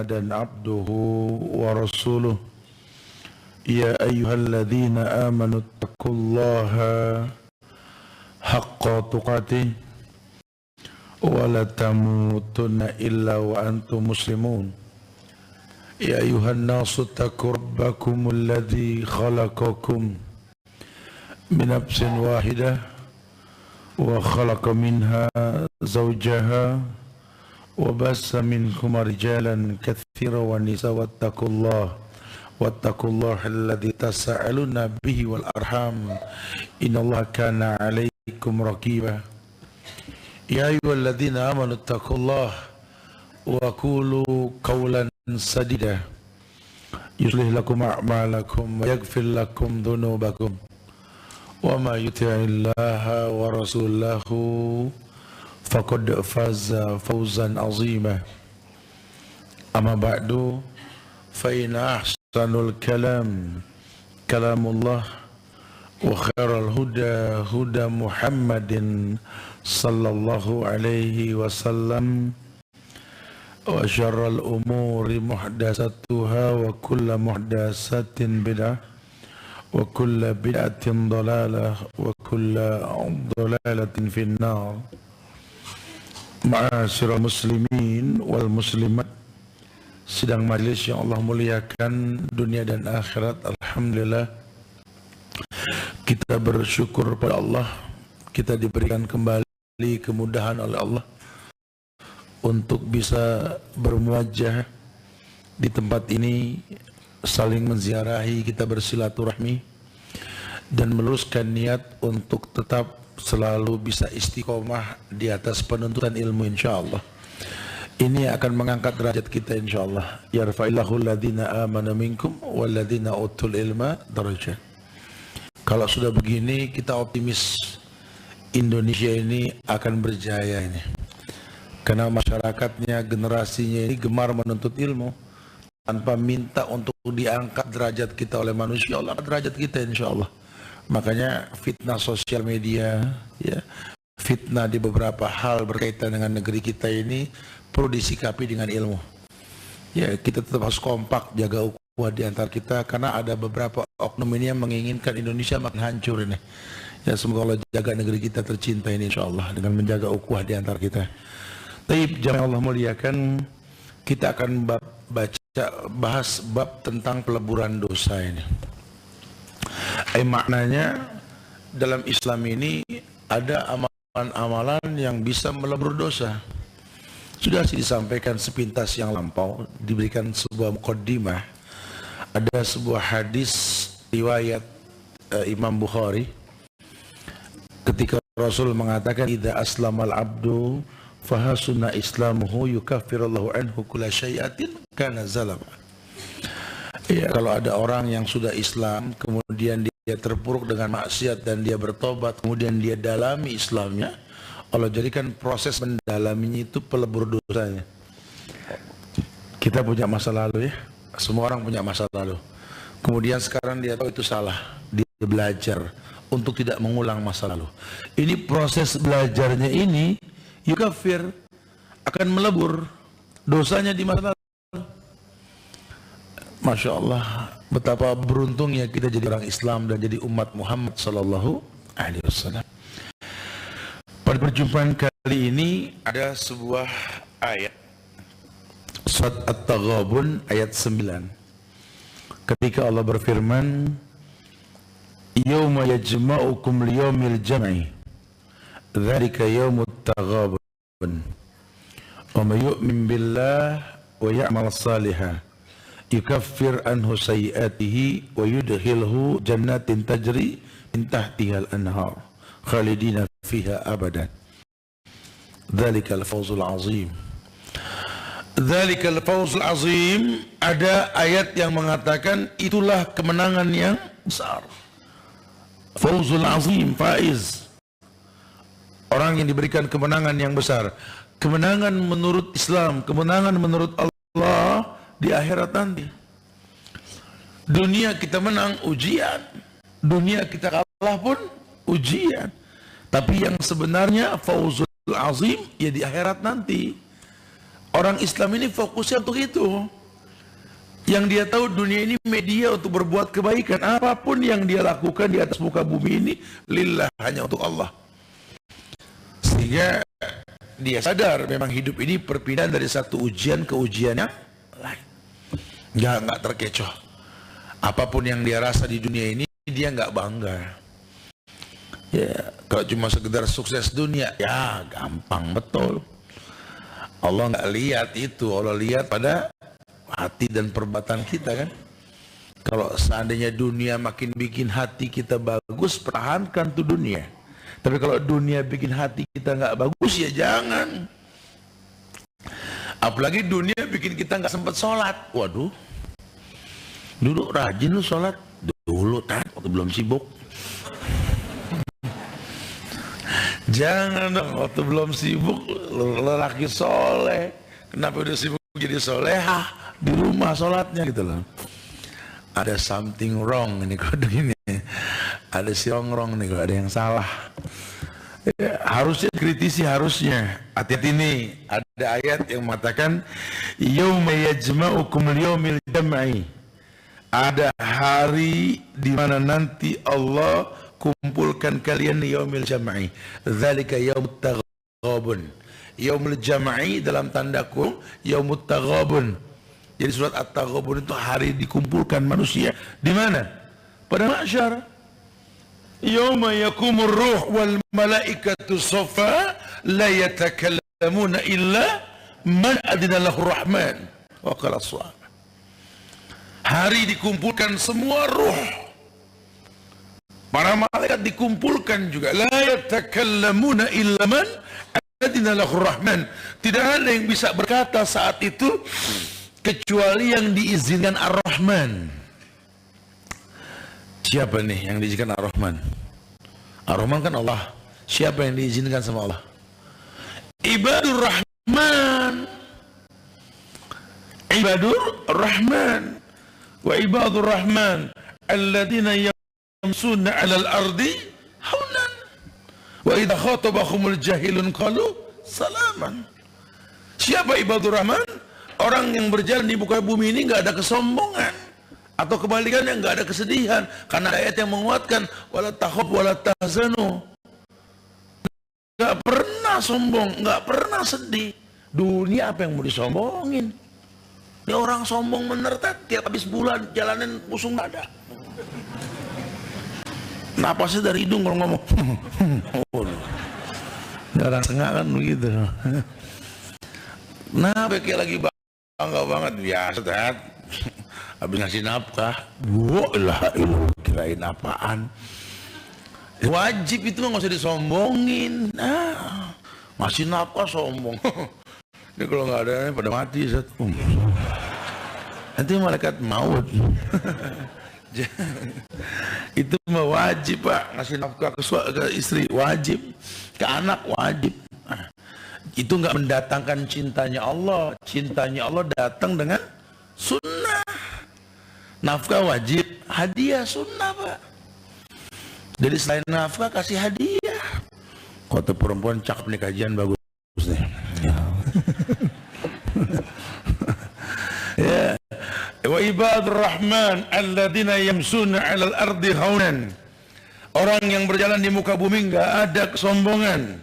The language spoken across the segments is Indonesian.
محمدا عبده ورسوله يا أيها الذين آمنوا اتقوا الله حق تقاته ولا تموتن إلا وأنتم مسلمون يا أيها الناس اتقوا ربكم الذي خلقكم من نفس واحدة وخلق منها زوجها وبث منكما رجالا كثيرا ونساء واتقوا الله الذي تساءلون به والأرحام إن الله كان عليكم رقيبا يا أيها الذين آمنوا اتقوا الله وقولوا قولا سديدا يصلح لكم أعمالكم ويغفر لكم ذنوبكم وما يطع الله ورسوله فقد فاز فوزا عظيما أما بعد فإن أحسن الكلام كلام الله وخير الهدى هدى محمد صلى الله عليه وسلم وشر الأمور محدثاتها وكل محدثة بدعة وكل بدعة ضلالة وكل ضلالة في النار. Ma'asyiral muslimin wal muslimat, sidang majelis yang Allah muliakan dunia dan akhirat. Alhamdulillah, kita bersyukur pada Allah, kita diberikan kembali kemudahan oleh Allah untuk bisa bermuajah di tempat ini, saling menziarahi, kita bersilaturahmi dan meluruskan niat untuk tetap selalu bisa istiqomah di atas penuntutan ilmu, insyaallah. Ini akan mengangkat derajat kita, insyaallah. Yarfa'illahu alladhina amanu minkum walladhina utul ilma darajat. Kalau sudah begini, kita optimis Indonesia ini akan berjaya ini. Karena masyarakatnya, generasinya ini gemar menuntut ilmu. Tanpa minta untuk diangkat derajat kita oleh manusia, Allah angkat derajat kita, insyaallah. Makanya fitnah sosial media, ya, fitnah di beberapa hal berkaitan dengan negeri kita ini perlu disikapi dengan ilmu. Ya, kita tetap harus kompak, jaga ukhuwah di antara kita, karena ada beberapa oknum ini yang menginginkan Indonesia makin hancur ini. Ya, semoga Allah jaga negeri kita tercinta ini, insyaallah, dengan menjaga ukhuwah di antara kita. Taib, jamaah Allah muliakan, kita akan bahas bab tentang peleburan dosa ini. Maknanya dalam Islam ini ada amalan-amalan yang bisa melebur dosa. Sudah disampaikan sepintas yang lampau, diberikan sebuah muqaddimah. Ada sebuah hadis riwayat Imam Bukhari ketika Rasul mengatakan, idza aslamal abdu fahasuna islamuhu yukaffirullahu anhu kulla syai'atin kana zalama. Ya, kalau ada orang yang sudah Islam, kemudian dia terpuruk dengan maksiat dan dia bertobat, kemudian dia dalami Islamnya, Allah jadikan proses mendalaminya itu pelebur dosanya. Kita punya masa lalu, ya, semua orang punya masa lalu. Kemudian sekarang dia tahu itu salah, dia belajar untuk tidak mengulang masa lalu. Ini proses belajarnya ini, yukafir, akan melebur dosanya di masa lalu. Masya Allah, betapa beruntungnya kita jadi orang Islam dan jadi umat Muhammad sallallahu alaihi wasallam. Pada perjumpaan kali ini ada sebuah ayat Surat At-Taghabun ayat 9. Ketika Allah berfirman, "Yauma yajma'ukum liyaumil jam'i, dzalika yaumut taghabun. Wa may yu'min billah wa ya'mal shalihan yukaffir anhu sayyi'atihi wa yudkhilhu jannatin tajri min tahtiha al-anhar khalidina fiha abadan. Dzalikal fawzul azim." Dzalikal fawzul azim, ada ayat yang mengatakan itulah kemenangan yang besar. Fawzul azim, faiz, orang yang diberikan kemenangan yang besar. Kemenangan menurut Islam, kemenangan menurut Allah di akhirat nanti. Dunia kita menang, ujian. Dunia kita kalah pun ujian. Tapi yang sebenarnya fauzul azim ya di akhirat nanti. Orang Islam ini fokusnya untuk itu. Yang dia tahu dunia ini media untuk berbuat kebaikan. Apapun yang dia lakukan di atas muka bumi ini lillah, hanya untuk Allah. Sehingga dia sadar memang hidup ini perpindahan dari satu ujian ke ujian yang lain. Nggak terkecoh. Apapun yang dia rasa di dunia ini dia nggak bangga. Ya, kalau cuma sekedar sukses dunia, ya gampang betul. Allah nggak lihat itu, Allah lihat pada hati dan perbuatan kita kan. Kalau seandainya dunia makin bikin hati kita bagus, pertahankan tuh dunia. Tapi kalau dunia bikin hati kita nggak bagus, ya jangan. Apalagi dunia bikin kita nggak sempat sholat. Waduh, dulu rajin lu sholat dulu, waktu belum sibuk. Jangan dong, waktu belum sibuk lelaki soleh. Kenapa udah sibuk jadi solehah di rumah sholatnya gitu loh. Ada something wrong ini kalau begini. Ada si wrong nih, kalau ada yang salah. Ya, harusnya kritisi, harusnya. Hati-hati nih, ada ayat yang mengatakan yauma yajma'ukum liyaumil jam'i. Ada hari di mana nanti Allah kumpulkan kalian di yaumil jam'i. Dzalika yaumut taghabun. Yaumul jam'i dalam tanda kurung yaumut taghabun. Jadi surat At-Taghabun itu hari dikumpulkan manusia. Di mana? Pada mahsyar. Yauma yakumur ruh wal malaikatu safa la yatakallamuna illa man adina lahu rahman wa qala shawab. Hari dikumpulkan semua ruh. Para malaikat dikumpulkan juga. La yatakallamuna illa man adina lahu rahman. Tidak ada yang bisa berkata saat itu kecuali yang diizinkan Ar-Rahman. Siapa nih yang diizinkan Ar-Rahman? Ar-Rahman kan Allah. Siapa yang diizinkan sama Allah? Ibadur Rahman. Ibadur Rahman. Wa ibadur Rahman alladhina yamsuna 'alal ardi haunan wa idza khatabahumul jahilun qalu salaman. Siapa ibadur Rahman? Orang yang berjalan di muka bumi ini nggak ada kesombongan, atau kebalikannya nggak ada kesedihan, karena ayat yang menguatkan wala takhaf wala tahzanu. Nggak pernah sombong, nggak pernah sedih. Dunia apa yang mau disombongin? Ini orang sombong menertat, tiap habis bulan jalanin pusung dada. Napasnya dari hidung kalau ngomong. Orang tengah kan begitu. Nah, kayak lagi bangga banget, biasa dah. Habis ngasih nafkah, wah kirain apaan? Wajib itu nggak usah disombongin. Nah, ngasih nafkah sombong. Ini kalau nggak ada pada mati satu. Nanti malaikat maut. Itu mah wajib pak, ngasih nafkah ke istri wajib, ke anak wajib. Itu nggak mendatangkan cintanya Allah. Cintanya Allah datang dengan sunnah. Nafkah wajib, hadiah sunnah pak. Jadi selain nafkah kasih hadiah. Kota perempuan cakep nih, kajian bagus nih. Ya. Wa ibadur rahman alladzina yamsuna 'alal ardi haunan. Orang yang berjalan di muka bumi enggak ada kesombongan.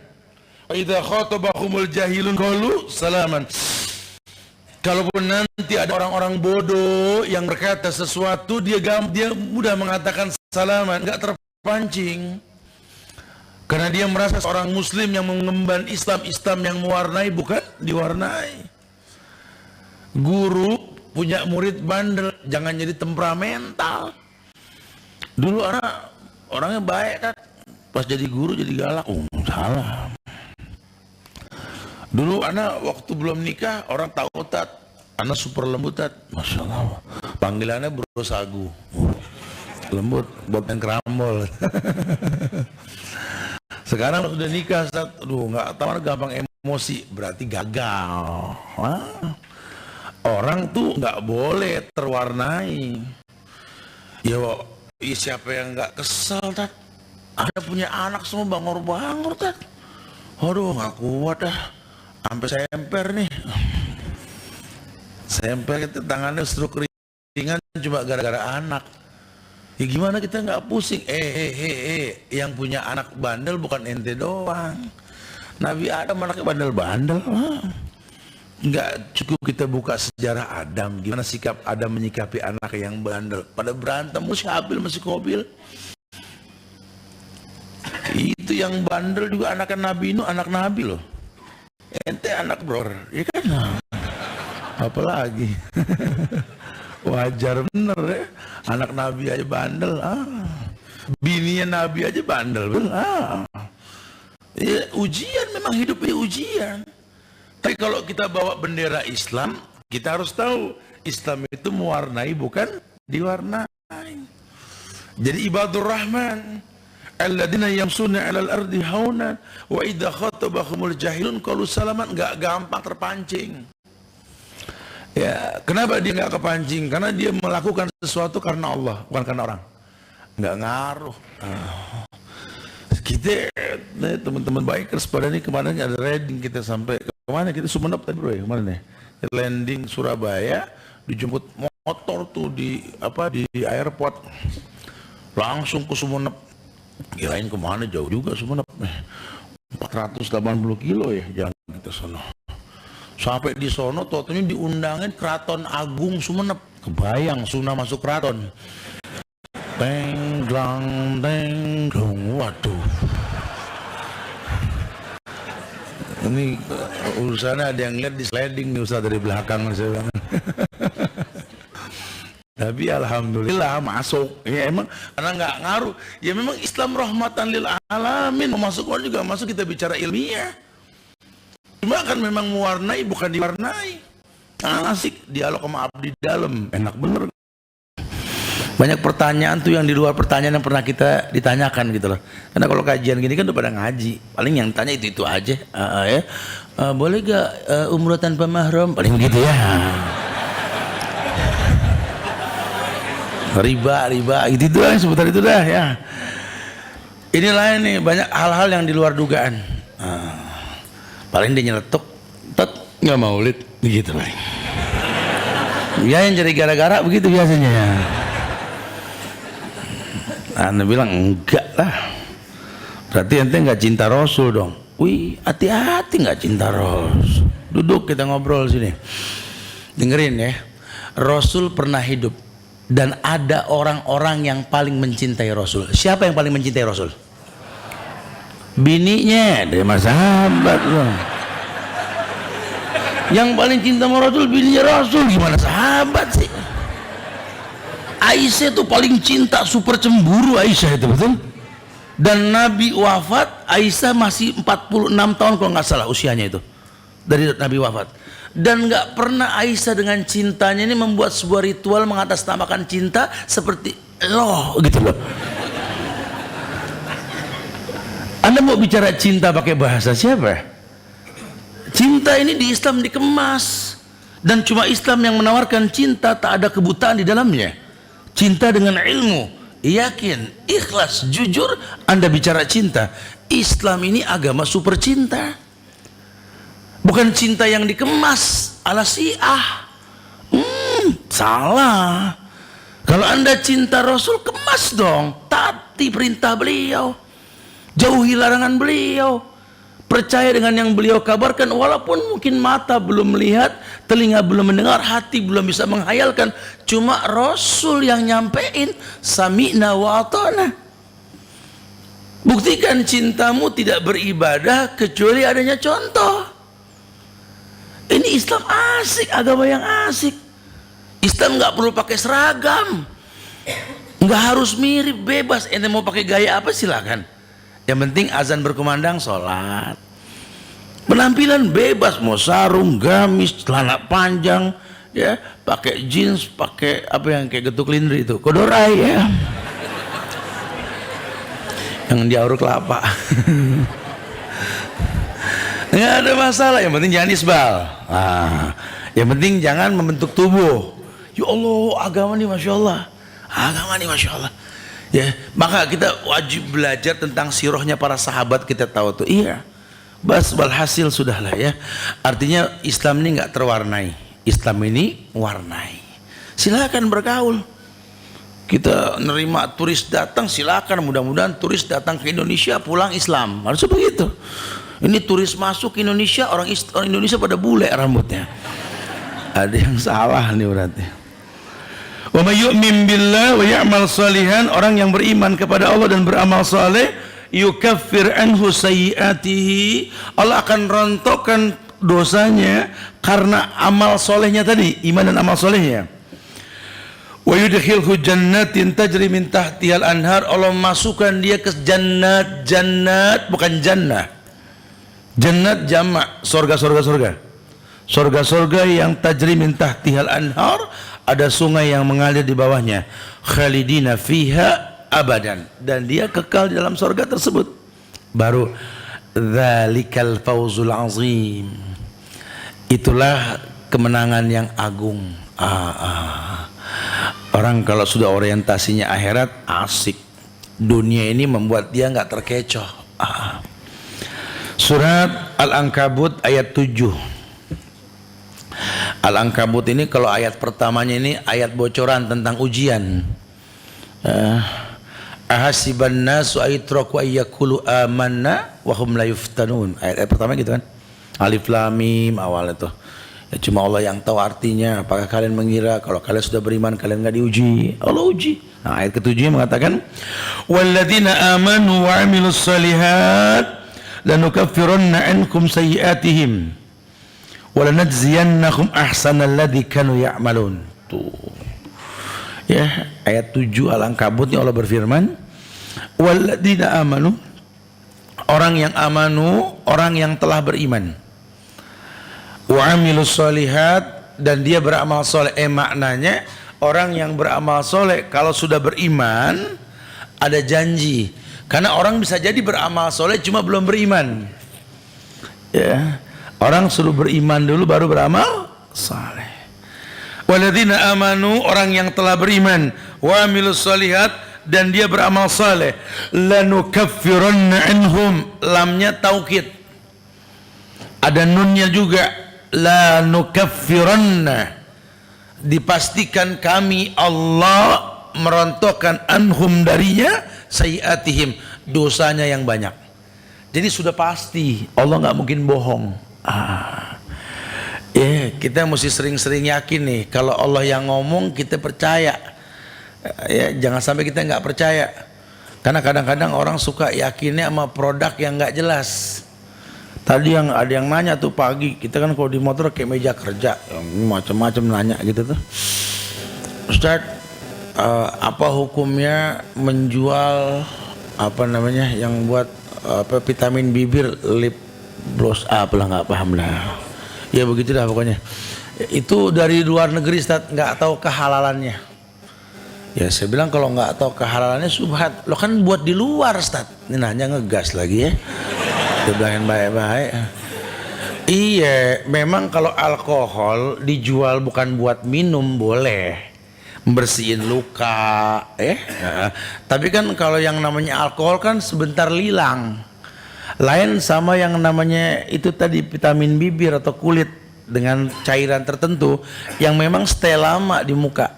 Wa idza khatabahumul jahilun qalu salaman. Kalaupun nanti ada orang-orang bodoh yang berkata sesuatu, dia mudah mengatakan salaman, enggak terpancing. Karena dia merasa seorang muslim yang mengemban Islam yang mewarnai, bukan diwarnai. Guru punya murid bandel, jangan jadi temperamental. Dulu orangnya baik kan, pas jadi guru jadi galak. Salah. Dulu anak waktu belum nikah orang tahu tat, anak super lembut tat, masya Allah. Panggilannya bro sagu, lembut, buat yang kerambol. Sekarang sudah nikah, aduh nggak tahu, gampang emosi, berarti gagal. Orang tuh nggak boleh terwarnai. Ya siapa yang nggak kesel tat? Ada punya anak semua bangor tat. Aduh nggak kuat dah, sampai semper nih. SMP kita tangannya stroke ringan cuma gara-gara anak. Ya gimana kita nggak pusing? Yang punya anak bandel bukan ente doang. Nabi Adam anaknya bandel-bandel. Nggak cukup kita buka sejarah Adam, gimana sikap Adam menyikapi anak yang bandel. Pada berantem, masih Habil masih Qabil. Itu yang bandel juga anak Nabi Nuh, anak Nabi loh. Ente anak bro, ya kan? Apalagi wajar bener ya, anak Nabi aja bandel. Bininya Nabi aja bandel. Ya, ujian, memang hidup ini ujian. Tapi kalau kita bawa bendera Islam, kita harus tahu Islam itu mewarnai bukan diwarnai. Jadi ibadur rahman alladzina yamsuna 'alal ardi hauna wa idza khatabahumul jahilun qalu salaman, enggak gampang terpancing. Ya, kenapa dia enggak kepancing? Karena dia melakukan sesuatu karena Allah, bukan karena orang. Enggak ngaruh. Kita teman-teman bikers pada ini kemarin ada riding, kita sampai kemana, kita Sumenep tadi bro ya, kemana nih, landing Surabaya, dijemput motor tuh di airport, langsung ke Sumenep. Kirain kemana, jauh juga Sumenep, 480 kilo ya jalan kita sono. Sampai di sono totalnya diundangin Keraton Agung Sumenep. Kebayang Suna masuk keraton. Teng dlang teng dong, waduh. Ini urusannya ada yang lihat di sliding nih Ustaz dari belakang saya bilang. Tapi alhamdulillah masuk. Ya emang karena nggak ngaruh. Ya memang Islam rahmatan lil alamin. Mau masuk orang juga masuk, kita bicara ilmiah. Cuma kan memang mewarnai bukan diwarnai. Asik dialog sama abdi dalam, enak bener. Banyak pertanyaan tuh yang di luar pertanyaan yang pernah kita ditanyakan gitu loh. Karena kalau kajian gini kan udah pada ngaji, paling yang tanya itu aja. Ya. Boleh gak umroh tanpa mahram? Paling begitu ya. Riba gitu doang, seputar itu dah ya. Inilah ini banyak hal-hal yang di luar dugaan. Paling dia nyeletuk, nggak maulid begitu paling. Ya yang jadi gara-gara begitu biasanya. Anda bilang enggak lah, berarti ente nggak cinta Rasul dong. Wih, hati-hati nggak cinta Rasul. Duduk kita ngobrol sini, dengerin ya. Rasul pernah hidup dan ada orang-orang yang paling mencintai Rasul. Siapa yang paling mencintai Rasul? Bininya, dia mah sahabat loh. Yang paling cinta sama Rasul bininya Rasul, gimana sahabat sih? Aisyah itu paling cinta, super cemburu Aisyah itu, betul? Dan Nabi wafat, Aisyah masih 46 tahun kalau nggak salah usianya itu dari Nabi wafat. Dan nggak pernah Aisyah dengan cintanya ini membuat sebuah ritual mengatasnamakan cinta seperti loh gitu loh. Anda mau bicara cinta pakai bahasa siapa? Cinta ini di Islam dikemas, dan cuma Islam yang menawarkan cinta, tak ada kebutaan di dalamnya. Cinta dengan ilmu, yakin, ikhlas, jujur, Anda bicara cinta. Islam ini agama super cinta, bukan cinta yang dikemas ala Syiah. Salah. Kalau Anda cinta Rasul, kemas dong, taati perintah beliau, jauhi larangan beliau, percaya dengan yang beliau kabarkan, walaupun mungkin mata belum melihat, telinga belum mendengar, hati belum bisa menghayalkan. Cuma Rasul yang nyampein sami'na wa ata'na. Buktikan cintamu tidak beribadah kecuali adanya contoh. Ini Islam asik, agama yang asik. Islam nggak perlu pakai seragam, nggak harus mirip, bebas. Ente mau pakai gaya apa silakan. Yang penting azan berkumandang, sholat. Penampilan bebas, mau sarung, gamis, celana panjang, ya, pakai jeans, pakai apa yang kayak getuk lindri itu, kodorai ya, yang diaur kelapa. Nggak ada masalah, yang penting jangan isbal. Yang penting jangan membentuk tubuh. Ya Allah, agama nih masya Allah, agama nih masya Allah. Ya, maka kita wajib belajar tentang sirahnya para sahabat, kita tahu tuh. Iya, bas walhasil sudahlah ya. Artinya Islam ini nggak terwarnai. Islam ini warnai. Silakan bergaul. Kita nerima turis datang, silakan, mudah-mudahan turis datang ke Indonesia pulang Islam. Harus begitu. Ini turis masuk ke Indonesia, orang Indonesia pada bule rambutnya. Ada yang salah nih berarti. Wa may yu'min billah wa ya'mal salihan, orang yang beriman kepada Allah dan beramal saleh, yukaffir anhu sayyiatihi, Allah akan rontokkan dosanya karena amal solehnya tadi, iman dan amal solehnya. Wa yudkhilhu jannatin tajri min tahtihal anhar, Allah masukkan dia ke jannat, bukan jannah. Jannat jamak surga yang tajri min tahtihal anhar, ada sungai yang mengalir di bawahnya. Khalidina fiha abadan, dan dia kekal di dalam surga tersebut. Baru dzalikal fawzul azim, itulah kemenangan yang agung. Orang kalau sudah orientasinya akhirat, asik. Dunia ini membuat dia nggak terkecoh. Surat Al-Ankabut ayat 7. Al-Ankabut ini kalau ayat pertamanya ini ayat bocoran tentang ujian. Ahasiban nasu aytraku ayyakulu amanna wa hum la yuftanun. Ayat pertama gitu kan. Alif lam mim awal itu. Ya, cuma Allah yang tahu artinya. Apakah kalian mengira kalau kalian sudah beriman kalian enggak diuji? Allah uji. Nah, ayat ke-7 mengatakan walladzina amanu wa 'amilus shalihat lanukaffiranna ankum sayyi'atihim wa lanajziyannahum ahsanal ladzi kanu ya'malun. Tuh. Ya, ayat 7 Al-Ankabut ini Allah berfirman, walladzina amanu, orang yang amanu, orang yang telah beriman. Wa 'amilus shalihat, dan dia beramal soleh. Maknanya orang yang beramal soleh kalau sudah beriman ada janji. Karena orang bisa jadi beramal soleh cuma belum beriman. Ya, orang suruh beriman dulu baru beramal soleh. Walladzina amanu, orang yang telah beriman, wa 'amilus shalihat, dan dia beramal saleh, lanukaffiranna anhum, lamnya taukid, ada nunnya juga, lanukaffiranna, dipastikan kami Allah merontokkan anhum darinya sayyiatihim, dosanya yang banyak. Jadi sudah pasti Allah nggak mungkin bohong. Kita mesti sering-sering yakin nih, kalau Allah yang ngomong kita percaya. Ya, jangan sampai kita nggak percaya. Karena kadang-kadang orang suka yakinnya sama produk yang nggak jelas. Tadi yang ada yang nanya tuh pagi, kita kan kalau di motor kayak meja kerja, macam-macam nanya gitu tuh. Ustaz, apa hukumnya menjual apa namanya yang buat vitamin bibir, lip gloss, apalah, nggak paham lah. Ya begitu dah pokoknya. Itu dari luar negeri, Ustaz, nggak tahu kehalalannya. Ya saya bilang kalau nggak tahu kehalalannya subhat. Lo kan buat di luar, Ustaz. Ini nanya ngegas lagi ya. Dia bilangin baik-baik. Iya, memang kalau alkohol dijual bukan buat minum boleh, bersihin luka, tapi kan kalau yang namanya alkohol kan sebentar hilang. Lain sama yang namanya itu tadi vitamin bibir atau kulit dengan cairan tertentu yang memang stay lama di muka.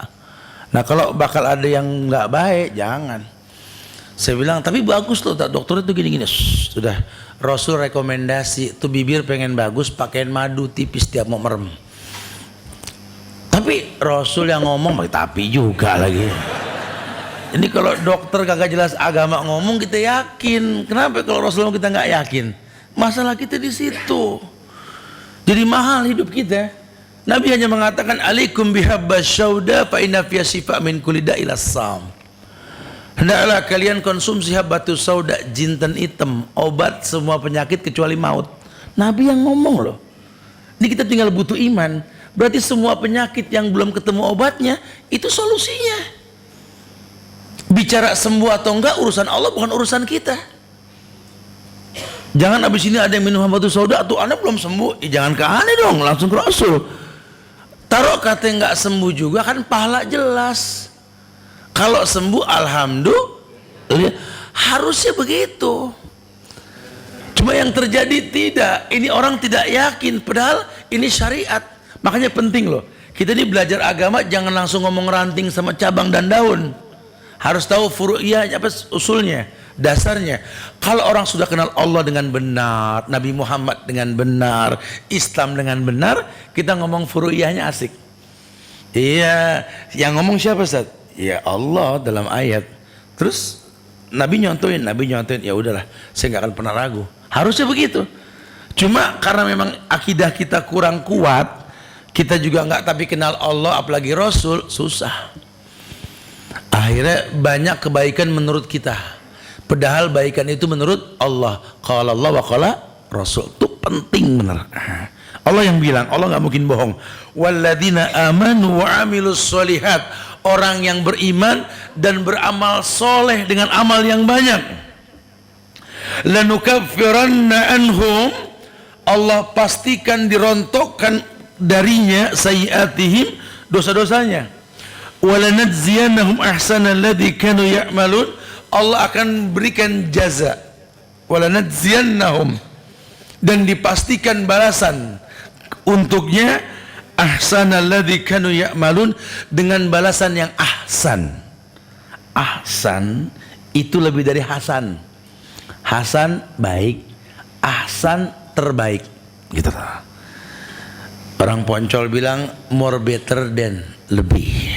Nah kalau bakal ada yang nggak baik jangan. Saya bilang tapi bagus loh dokter itu gini-gini. Sudah Rasul rekomendasi tuh bibir pengen bagus pakein madu tipis tiap mau merem. Tapi Rasul yang ngomong tapi juga lagi. Ini kalau dokter kagak jelas agama ngomong kita yakin. Kenapa kalau Rasulullah kita nggak yakin? Masalah kita di situ. Jadi mahal hidup kita. Nabi hanya mengatakan alaikum bihabbas syauda fa inna fiha syifa min kulli da'il as-sam. Hendaklah kalian konsumsi habbatus sauda, jinten hitam, obat semua penyakit kecuali maut. Nabi yang ngomong loh. Ini kita tinggal butuh iman. Berarti semua penyakit yang belum ketemu obatnya itu solusinya. Bicara sembuh atau enggak urusan Allah, bukan urusan kita. Jangan abis ini ada yang minum habbatus sauda tuh anak belum sembuh, jangan ke aneh dong, langsung ke Rasul. Taruh kata enggak sembuh juga kan pahala jelas. Kalau sembuh alhamdulillah, harusnya begitu. Cuma yang terjadi tidak, ini orang tidak yakin padahal ini syariat. Makanya penting loh, kita ini belajar agama jangan langsung ngomong ranting sama cabang dan daun. Harus tahu furu'iyah, apa usulnya, dasarnya. Kalau orang sudah kenal Allah dengan benar, Nabi Muhammad dengan benar, Islam dengan benar, kita ngomong furu'iyahnya asik. Iya, yang ngomong siapa Ustaz? Ya Allah dalam ayat. Terus Nabi nyontoin, ya udahlah, saya nggak akan pernah ragu. Harusnya begitu. Cuma karena memang akidah kita kurang kuat, kita juga nggak tapi kenal Allah apalagi Rasul, susah. Akhirnya banyak kebaikan menurut kita. Padahal baikan itu menurut Allah. Qala Allah wa qala Rasul. Itu penting benar. Allah yang bilang, Allah nggak mungkin bohong. Walladzina amanu wa amilus solihat. Orang yang beriman dan beramal soleh dengan amal yang banyak. Lanukaffiranna anhum, Allah pastikan dirontokkan darinya sayiatihim, dosa-dosanya. Walanadziyannahum ahsanal ladzi kanu ya'malun, Allah akan berikan jaza. Walanadziyannahum, dan dipastikan balasan untuknya ahsanal ladzi kanu ya'malun, dengan balasan yang ahsan. Ahsan itu lebih dari hasan. Hasan baik, ahsan terbaik, gitu. Orang Poncol bilang more better than, lebih.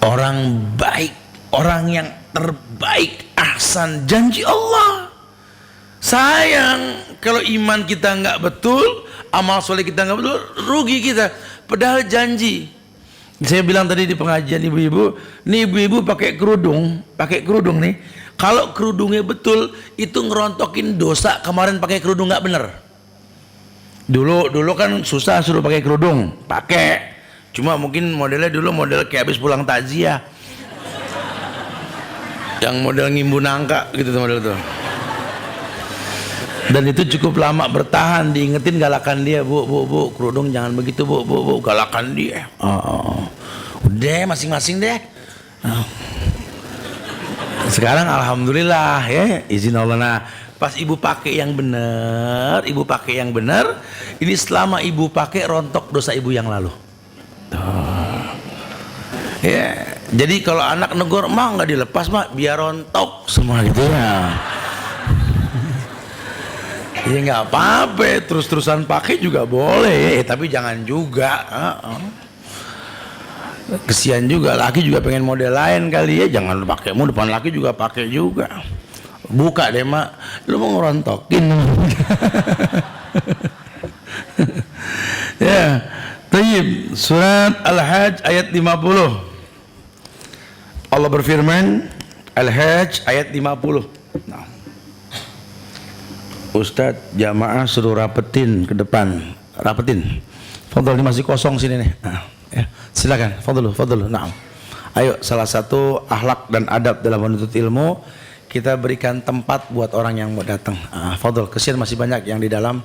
Orang baik, orang yang terbaik, ahsan, janji Allah. Sayang kalau iman kita nggak betul, amal soleh kita nggak betul, rugi kita. Padahal janji. Saya bilang tadi di pengajian ibu-ibu, nih ibu-ibu pakai kerudung nih. Kalau kerudungnya betul, itu ngerontokin dosa kemarin pakai kerudung nggak bener. Dulu kan susah suruh pakai kerudung, pakai. Cuma mungkin modelnya dulu model kayak habis pulang takziah, yang model ngimbu nangka gitu tuh model tuh. Dan itu cukup lama bertahan, diingetin galakan dia, bu kerudung jangan begitu bu, galakan dia. Udah masing-masing deh. Sekarang alhamdulillah ya, izin Allah. Nah, pas ibu pakai yang benar, ini selama ibu pakai rontok dosa ibu yang lalu. Ya, jadi kalau anak negor mah nggak dilepas mah, biar rontok semua gitu ya. Ya nggak apa-apa, terus-terusan pakai juga boleh, tapi jangan juga. Kesian juga, laki juga pengen model lain kali ya, jangan pakaimu depan laki juga pakai juga. Buka deh mak, lu mau ngerontokin. Ya, Tayyib, surat Al-Hajj ayat 50. Allah berfirman, Al-Hajj ayat 50. Nah. Ustadz, jamaah suruh rapetin ke depan, rapetin. Fadol, ini masih kosong sini nih. Nah, ya, silakan, fadol. Nah, ayo, salah satu akhlak dan adab dalam menuntut ilmu, kita berikan tempat buat orang yang mau datang. Fadol, kesian masih banyak yang di dalam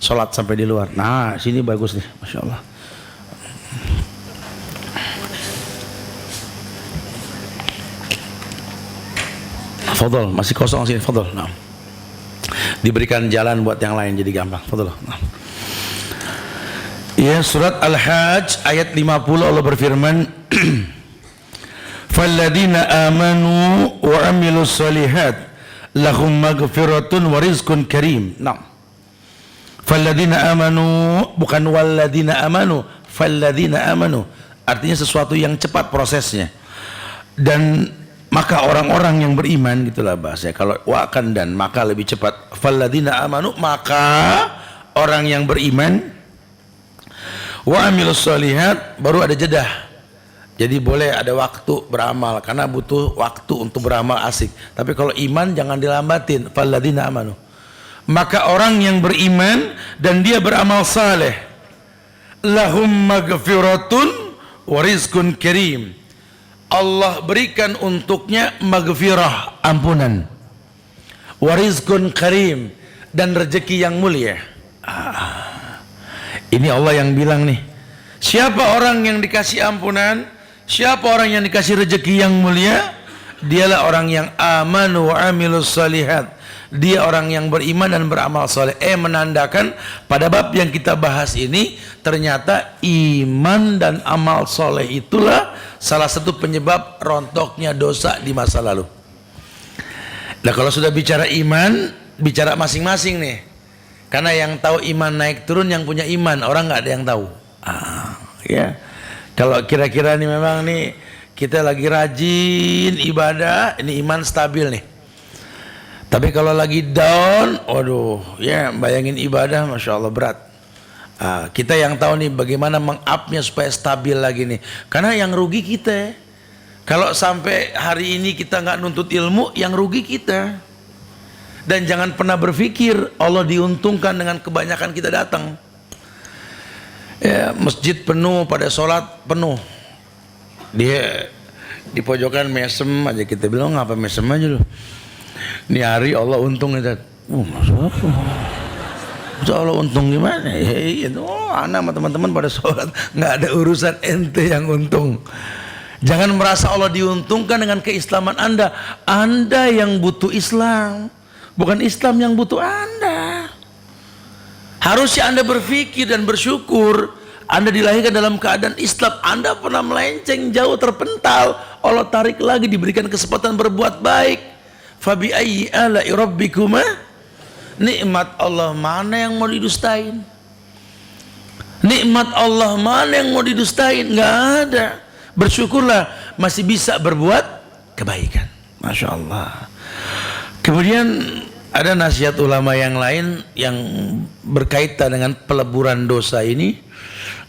sholat sampai di luar. Nah, sini bagus nih, masya Allah. Fadol, masih kosong sini, fadol. Nah. Diberikan jalan buat yang lain jadi gampang. Fadhil. Ya, surat Al-Hajj ayat 50 Allah berfirman, "Falladzina amanu wa amilus solihat lahum maghfiratun wa rizqun karim." Nah. Falladzina amanu, bukan walladzina amanu, falladzina amanu. Artinya sesuatu yang cepat prosesnya. Dan maka orang-orang yang beriman, gitulah bahasanya. Kalau wakan dan maka lebih cepat. Falladzina amanu, maka orang yang beriman, wa amilus solihat, baru ada jedah. Jadi boleh ada waktu beramal, karena butuh waktu untuk beramal asik. Tapi kalau iman jangan dilambatin. Falladzina amanu, maka orang yang beriman dan dia beramal saleh, lahum maghfiratun wa rizqun karim, Allah berikan untuknya maghfirah, ampunan, wa rizqun karim, dan rezeki yang mulia. Ini Allah yang bilang nih, siapa orang yang dikasih ampunan, siapa orang yang dikasih rezeki yang mulia, dialah orang yang amanu wa amilus salihat, dia orang yang beriman dan beramal soleh. Menandakan pada bab yang kita bahas ini ternyata iman dan amal soleh itulah salah satu penyebab rontoknya dosa di masa lalu. Nah, kalau sudah bicara iman, bicara masing-masing nih. Karena yang tahu iman naik turun yang punya iman, orang nggak ada yang tahu. Ya. Kalau kira-kira nih memang nih kita lagi rajin ibadah, ini iman stabil nih. Tapi kalau lagi down, waduh, ya bayangin ibadah, masya Allah berat. Kita yang tahu nih bagaimana meng-upnya supaya stabil lagi nih. Karena yang rugi kita. Kalau sampai hari ini kita nggak nuntut ilmu, yang rugi kita. Dan jangan pernah berpikir Allah diuntungkan dengan kebanyakan kita datang. Ya, masjid penuh, pada sholat penuh. Dia di pojokan mesem aja, kita bilang ngapa mesem aja loh. Ini hari Allah untung ya. Maksud apa? Maksud Allah untung gimana? Anak sama teman-teman pada sholat, nggak ada urusan ente yang untung. Jangan merasa Allah diuntungkan dengan keislaman Anda. Anda yang butuh Islam, bukan Islam yang butuh Anda. Harusnya Anda berpikir dan bersyukur Anda dilahirkan dalam keadaan Islam. Anda pernah melenceng jauh, terpental, Allah tarik lagi, diberikan kesempatan berbuat baik. Fabi ayyi ala'i rabbikuma, nikmat Allah mana yang mau didustain? Nikmat Allah mana yang mau didustain? Nggak ada. Bersyukurlah masih bisa berbuat kebaikan. Masya Allah. Kemudian ada nasihat ulama yang lain yang berkaitan dengan peleburan dosa ini.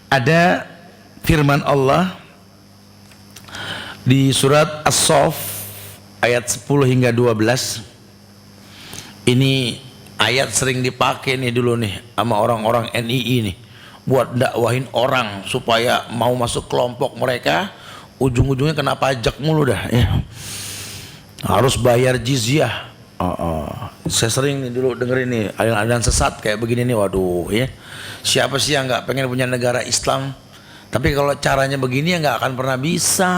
Ada firman Allah di surat As-Saff ayat 10 hingga 12. Ini ayat sering dipakai nih dulu nih sama orang-orang NII nih, buat dakwahin orang supaya mau masuk kelompok mereka. Ujung-ujungnya kena pajak mulu dah ya. Harus bayar jizyah. Saya sering nih dulu dengerin nih aliran sesat kayak begini nih, waduh ya. Siapa sih yang nggak pengen punya negara Islam? Tapi kalau caranya begini ya nggak akan pernah bisa.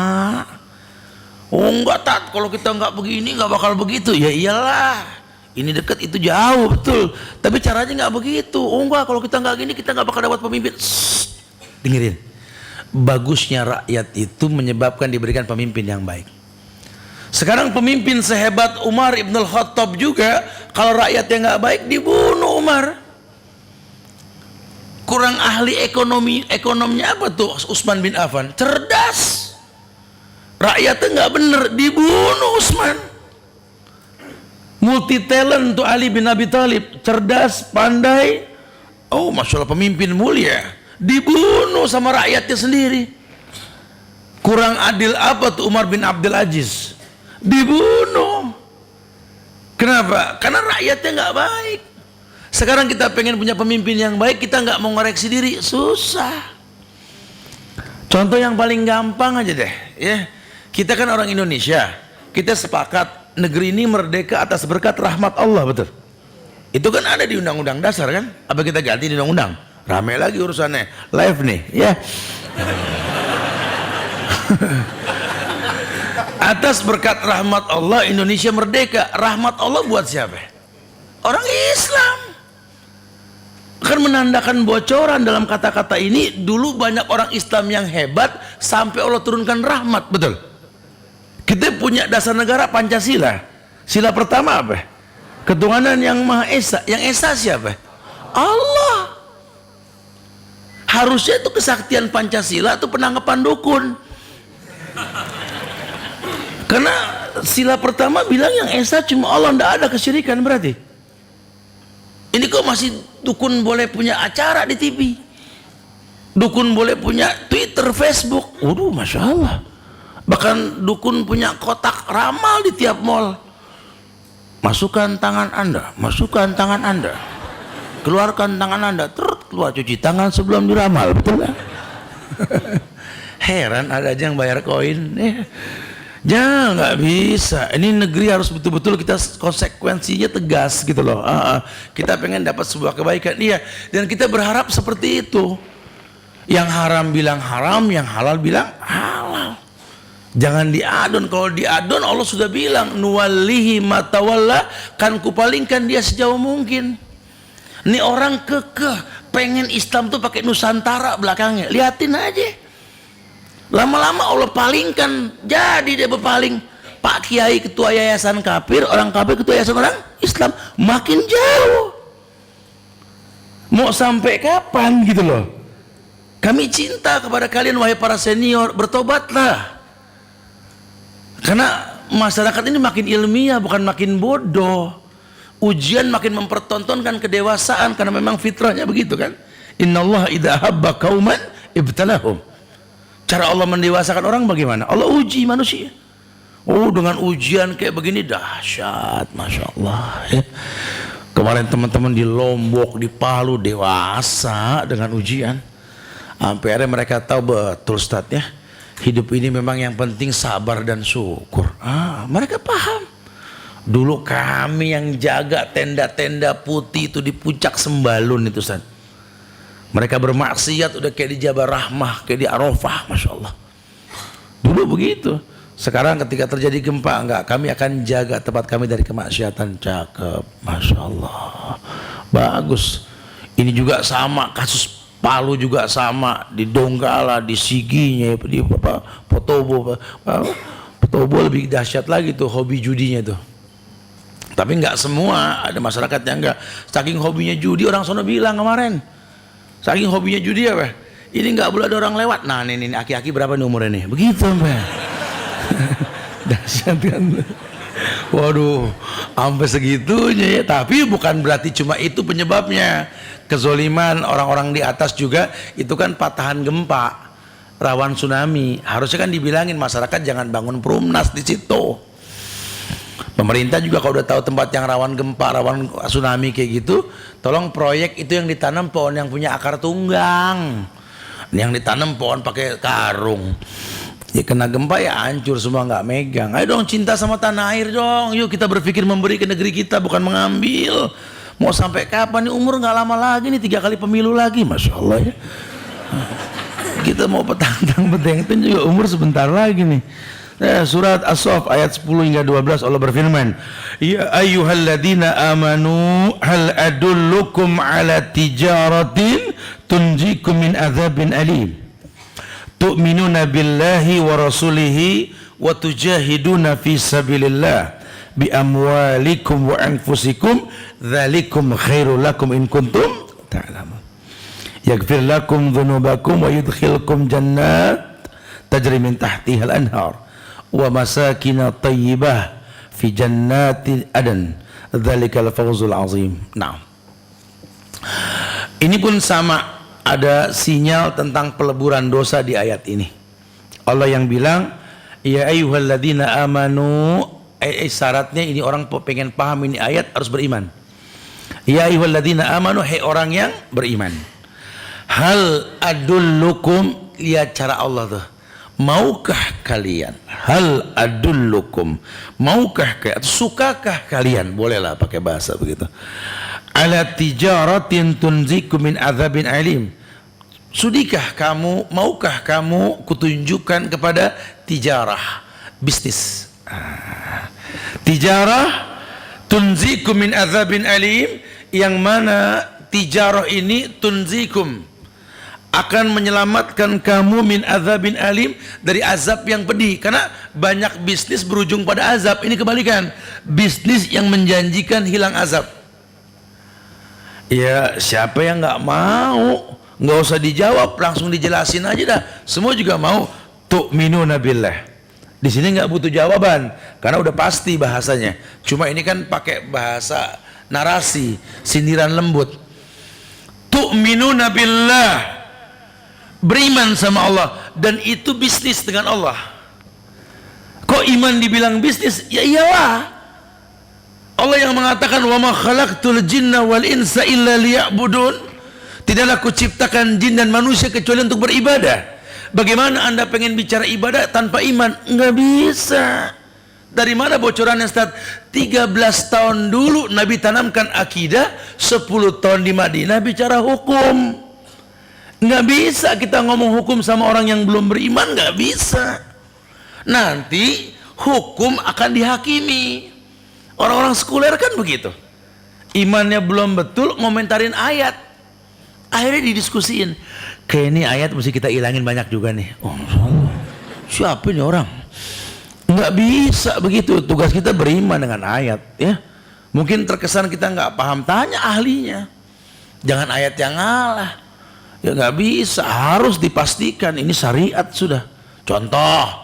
Oh enggak tat, kalau kita nggak begini nggak bakal begitu. Ya iyalah, ini dekat itu jauh, betul. Tapi caranya nggak begitu. Oh enggak, kalau kita nggak gini kita nggak bakal dapat pemimpin. Dengerin, bagusnya rakyat itu menyebabkan diberikan pemimpin yang baik. Sekarang pemimpin sehebat Umar Ibn Al-Khattab juga, kalau rakyatnya nggak baik dibunuh Umar. Kurang ahli ekonominya apa tuh Utsman bin Affan? Cerdas. Rakyatnya nggak bener, dibunuh Utsman. Multi talent tuh Ali bin Abi Thalib, cerdas, pandai. Oh, masya Allah, pemimpin mulia, dibunuh sama rakyatnya sendiri. Kurang adil apa tuh Umar bin Abdul Aziz? Dibunuh. Kenapa? Karena rakyatnya nggak baik. Sekarang kita pengen punya pemimpin yang baik, kita nggak mau ngoreksi diri, susah. Contoh yang paling gampang aja deh, ya. Kita kan orang Indonesia, kita sepakat negeri ini merdeka atas berkat rahmat Allah, betul? Itu kan ada di Undang-Undang Dasar kan? Apa kita ganti di Undang-Undang? Rame lagi urusannya, live nih, ya. Atas berkat rahmat Allah Indonesia merdeka. Rahmat Allah buat siapa? Orang Islam. Kan menandakan bocoran dalam kata-kata ini. Dulu banyak orang Islam yang hebat sampai Allah turunkan rahmat, betul? Kita punya dasar negara Pancasila. Sila pertama apa? Ketuhanan yang Maha Esa. Yang Esa siapa? Allah. Harusnya itu kesaktian Pancasila itu penangkapan dukun. Karena sila pertama bilang yang Esa cuma Allah, tidak ada kesyirikan. Berarti ini kok masih dukun boleh punya acara di TV, dukun boleh punya Twitter, Facebook. Waduh, masya Allah. Bahkan dukun punya kotak ramal di tiap mall. Masukkan tangan Anda, masukkan tangan Anda, keluarkan tangan Anda, keluar, cuci tangan sebelum diramal, betul kan? Heran ada aja yang bayar koin. Jangan, nggak bisa. Ini negeri harus betul-betul kita konsekuensinya tegas gitu loh. Kita pengen dapat sebuah kebaikan, iya. Dan kita berharap seperti itu. Yang haram bilang haram, yang halal bilang halal. Jangan diadon. Kalau diadon Allah sudah bilang nuwallihi matawalla, kan kupalingkan dia sejauh mungkin. Ini orang kekeh pengen Islam tuh pakai Nusantara belakangnya. Liatin aja. Lama-lama Allah palingkan, jadi dia berpaling. Pak Kiai ketua yayasan kafir, orang kafir ketua yayasan orang Islam, makin jauh. Mau sampai kapan gitu loh? Kami cinta kepada kalian wahai para senior, bertobatlah. Karena masyarakat ini makin ilmiah, bukan makin bodoh. Ujian makin mempertontonkan kedewasaan, karena memang fitrahnya begitu kan. Innallaha idza habba qauman ibtalahum. Cara Allah mendewasakan orang bagaimana? Allah uji manusia. Oh, dengan ujian kayak begini dahsyat, masya Allah. Ya. Kemarin teman-teman di Lombok, di Palu dewasa dengan ujian. Sampai akhirnya mereka tahu betul Ustaz ya. Hidup ini memang yang penting sabar dan syukur. Mereka paham. Dulu kami yang jaga tenda-tenda putih itu di puncak Sembalun itu Ustaz. Mereka bermaksiat udah kayak di Jabal Rahmah, kayak di Arafah, masya Allah. Dulu begitu. Sekarang ketika terjadi gempa, enggak, kami akan jaga tempat kami dari kemaksiatan. Cakep, masya Allah, bagus. Ini juga sama, kasus Palu juga sama, di Donggala, di Siginya, di Potobo. Potobo lebih dahsyat lagi tuh hobi judinya tuh. Tapi enggak semua, ada masyarakat yang enggak. Saking hobinya judi, orang sono bilang kemarin, saking hobinya judi apa? Ini enggak boleh ada orang lewat. Nah ini aki-aki berapa nih umurnya nih? Begitu Mbak. Dahsyat kan. Waduh, sampai segitunya ya. Tapi bukan berarti cuma itu penyebabnya. Kezoliman orang-orang di atas juga itu kan patahan gempa, rawan tsunami. Harusnya kan dibilangin masyarakat jangan bangun perumnas di situ. Pemerintah juga kalau udah tahu tempat yang rawan gempa, rawan tsunami kayak gitu, tolong proyek itu yang ditanam pohon yang punya akar tunggang. Yang ditanam pohon pakai karung. Ya kena gempa ya hancur semua, nggak megang. Ayo dong cinta sama tanah air dong. Yuk kita berpikir memberi ke negeri kita, bukan mengambil. Mau sampai kapan nih, umur nggak lama lagi nih, 3 kali pemilu lagi, masya Allah ya. Kita mau petantang petenteng juga umur sebentar lagi nih. Surat As-Saff ayat 10 hingga 12 Allah berfirman, ya ayyuhalladzina amanu hal adullukum ala tijaratin tunjikum min adzabin alim tu'minuna billahi wa rasulihi wa tujahiduna fi sabilillah bi amwalikum wa anfusikum dzalikum khairul lakum in kuntum ta'lamun yaghfir lakum dzunubakum wa yudkhilkum jannat tajri min tahtiha al-anhar wa masakin thayyibah fi jannati adan dzalikal fawzul azim. Nah, ini pun sama, ada sinyal tentang peleburan dosa di ayat ini. Allah yang bilang ya ayyuhalladzina amanu, syaratnya ini orang pengen paham ini ayat harus beriman. Ya ayyuhalladzina amanu, hai orang yang beriman. Hal adullukum, lihat cara Allah tuh. Maukah kalian? Hal adullukum, maukah kalian? Sukakah kalian? Bolehlah pakai bahasa begitu. Ala tijaratin tunzikum min adzabin alim. Sudikah kamu, maukah kamu kutunjukkan kepada tijarah, bisnis. Tijarah tunzikum min adzabin alim, yang mana tijarah ini tunzikum akan menyelamatkan kamu min adzabin alim, dari azab yang pedih. Karena banyak bisnis berujung pada azab. Ini kebalikan, bisnis yang menjanjikan hilang azab. Ya siapa yang nggak mau? Nggak usah dijawab, langsung dijelasin aja dah. Semua juga mau. Tu'minuna billah. Di sini nggak butuh jawaban karena udah pasti bahasanya. Cuma ini kan pakai bahasa narasi, sindiran lembut. Tu'minuna billah, beriman sama Allah, dan itu bisnis dengan Allah. Kok iman dibilang bisnis? Ya iyalah. Allah yang mengatakan wa ma khalaqtul jinna wal insa illa liya'budun. Tidaklah kuciptakan jin dan manusia kecuali untuk beribadah. Bagaimana Anda pengen bicara ibadah tanpa iman? Nggak bisa. Dari mana bocorannya Ustaz? 13 tahun dulu Nabi tanamkan akidah, 10 tahun di Madinah bicara hukum. Nggak bisa kita ngomong hukum sama orang yang belum beriman, nggak bisa. nanti hukum akan dihakimi. Orang-orang sekuler kan begitu, imannya belum betul ngomentarin ayat, akhirnya didiskusiin, kayak ini ayat mesti kita ilangin banyak juga nih. Oh, siapa ini orang? Nggak bisa begitu, tugas kita beriman dengan ayat ya. Mungkin terkesan kita nggak paham, tanya ahlinya, jangan ayat yang ngalah ya. Nggak bisa, harus dipastikan ini syariat sudah. Contoh,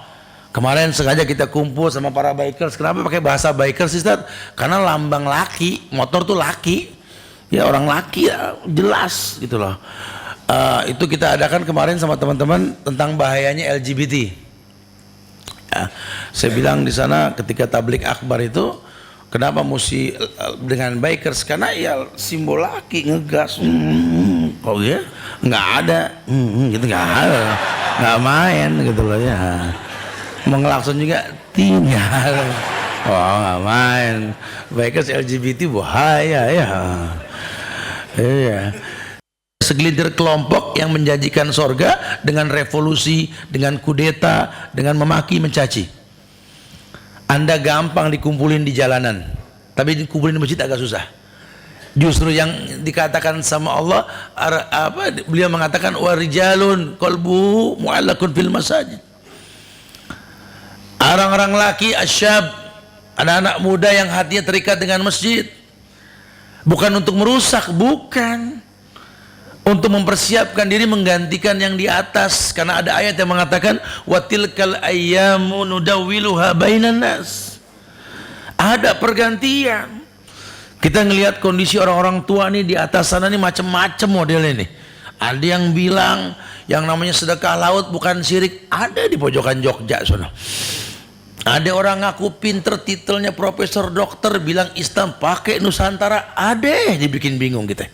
kemarin sengaja kita kumpul sama para bikers. Kenapa pakai bahasa bikers Ustaz? Karena lambang laki, motor tuh laki ya, orang laki ya, jelas gitu loh. Itu kita adakan kemarin sama teman-teman tentang bahayanya LGBT ya. Saya bilang di sana ketika tablik akbar itu, kenapa mesti dengan bikers? Karena ya simbol laki, ngegas. Kok ya? Nggak ada, gitu nggak ada, nggak main gitu loh ya. Mengelakson juga tinggal. Oh, nggak main. Bikers LGBT bahaya ya. Iya. Segelintir kelompok yang menjanjikan sorga dengan revolusi, dengan kudeta, dengan memaki, mencaci. Anda gampang dikumpulin di jalanan, tapi dikumpulin di masjid agak susah. Justru yang dikatakan sama Allah, beliau mengatakan warijalun qalbu mu'allakun fil masajid. Orang-orang laki asyab, anak-anak muda yang hatinya terikat dengan masjid, bukan untuk merusak, bukan, untuk mempersiapkan diri menggantikan yang di atas. Karena ada ayat yang mengatakan watilkal ayyamu nudawwiluha bainan nas. Ada pergantian. Kita ngelihat kondisi orang-orang tua nih di atas sana nih, macam-macam modelnya nih. Ada yang bilang yang namanya sedekah laut bukan syirik, ada di pojokan Jogja sana. Ada orang ngaku pinter, titelnya profesor dokter, bilang Islam pakai Nusantara, ada, dibikin bingung kita.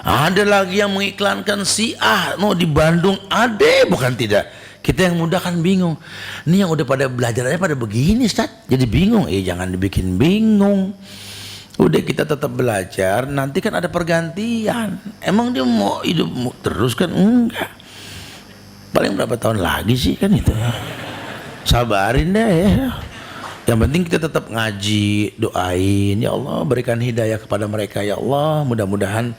Ada lagi yang mengiklankan Syiah mau di Bandung, ada, bukan tidak. Kita yang muda kan bingung. Ini yang udah pada belajar aja pada begini Ustaz, jadi bingung. Jangan dibikin bingung. Udah kita tetap belajar, nanti kan ada pergantian. Emang dia mau hidup terus kan? Enggak. Paling berapa tahun lagi sih kan itu ya. Sabarin deh ya. Yang penting kita tetap ngaji, doain, ya Allah berikan hidayah kepada mereka ya Allah. Mudah-mudahan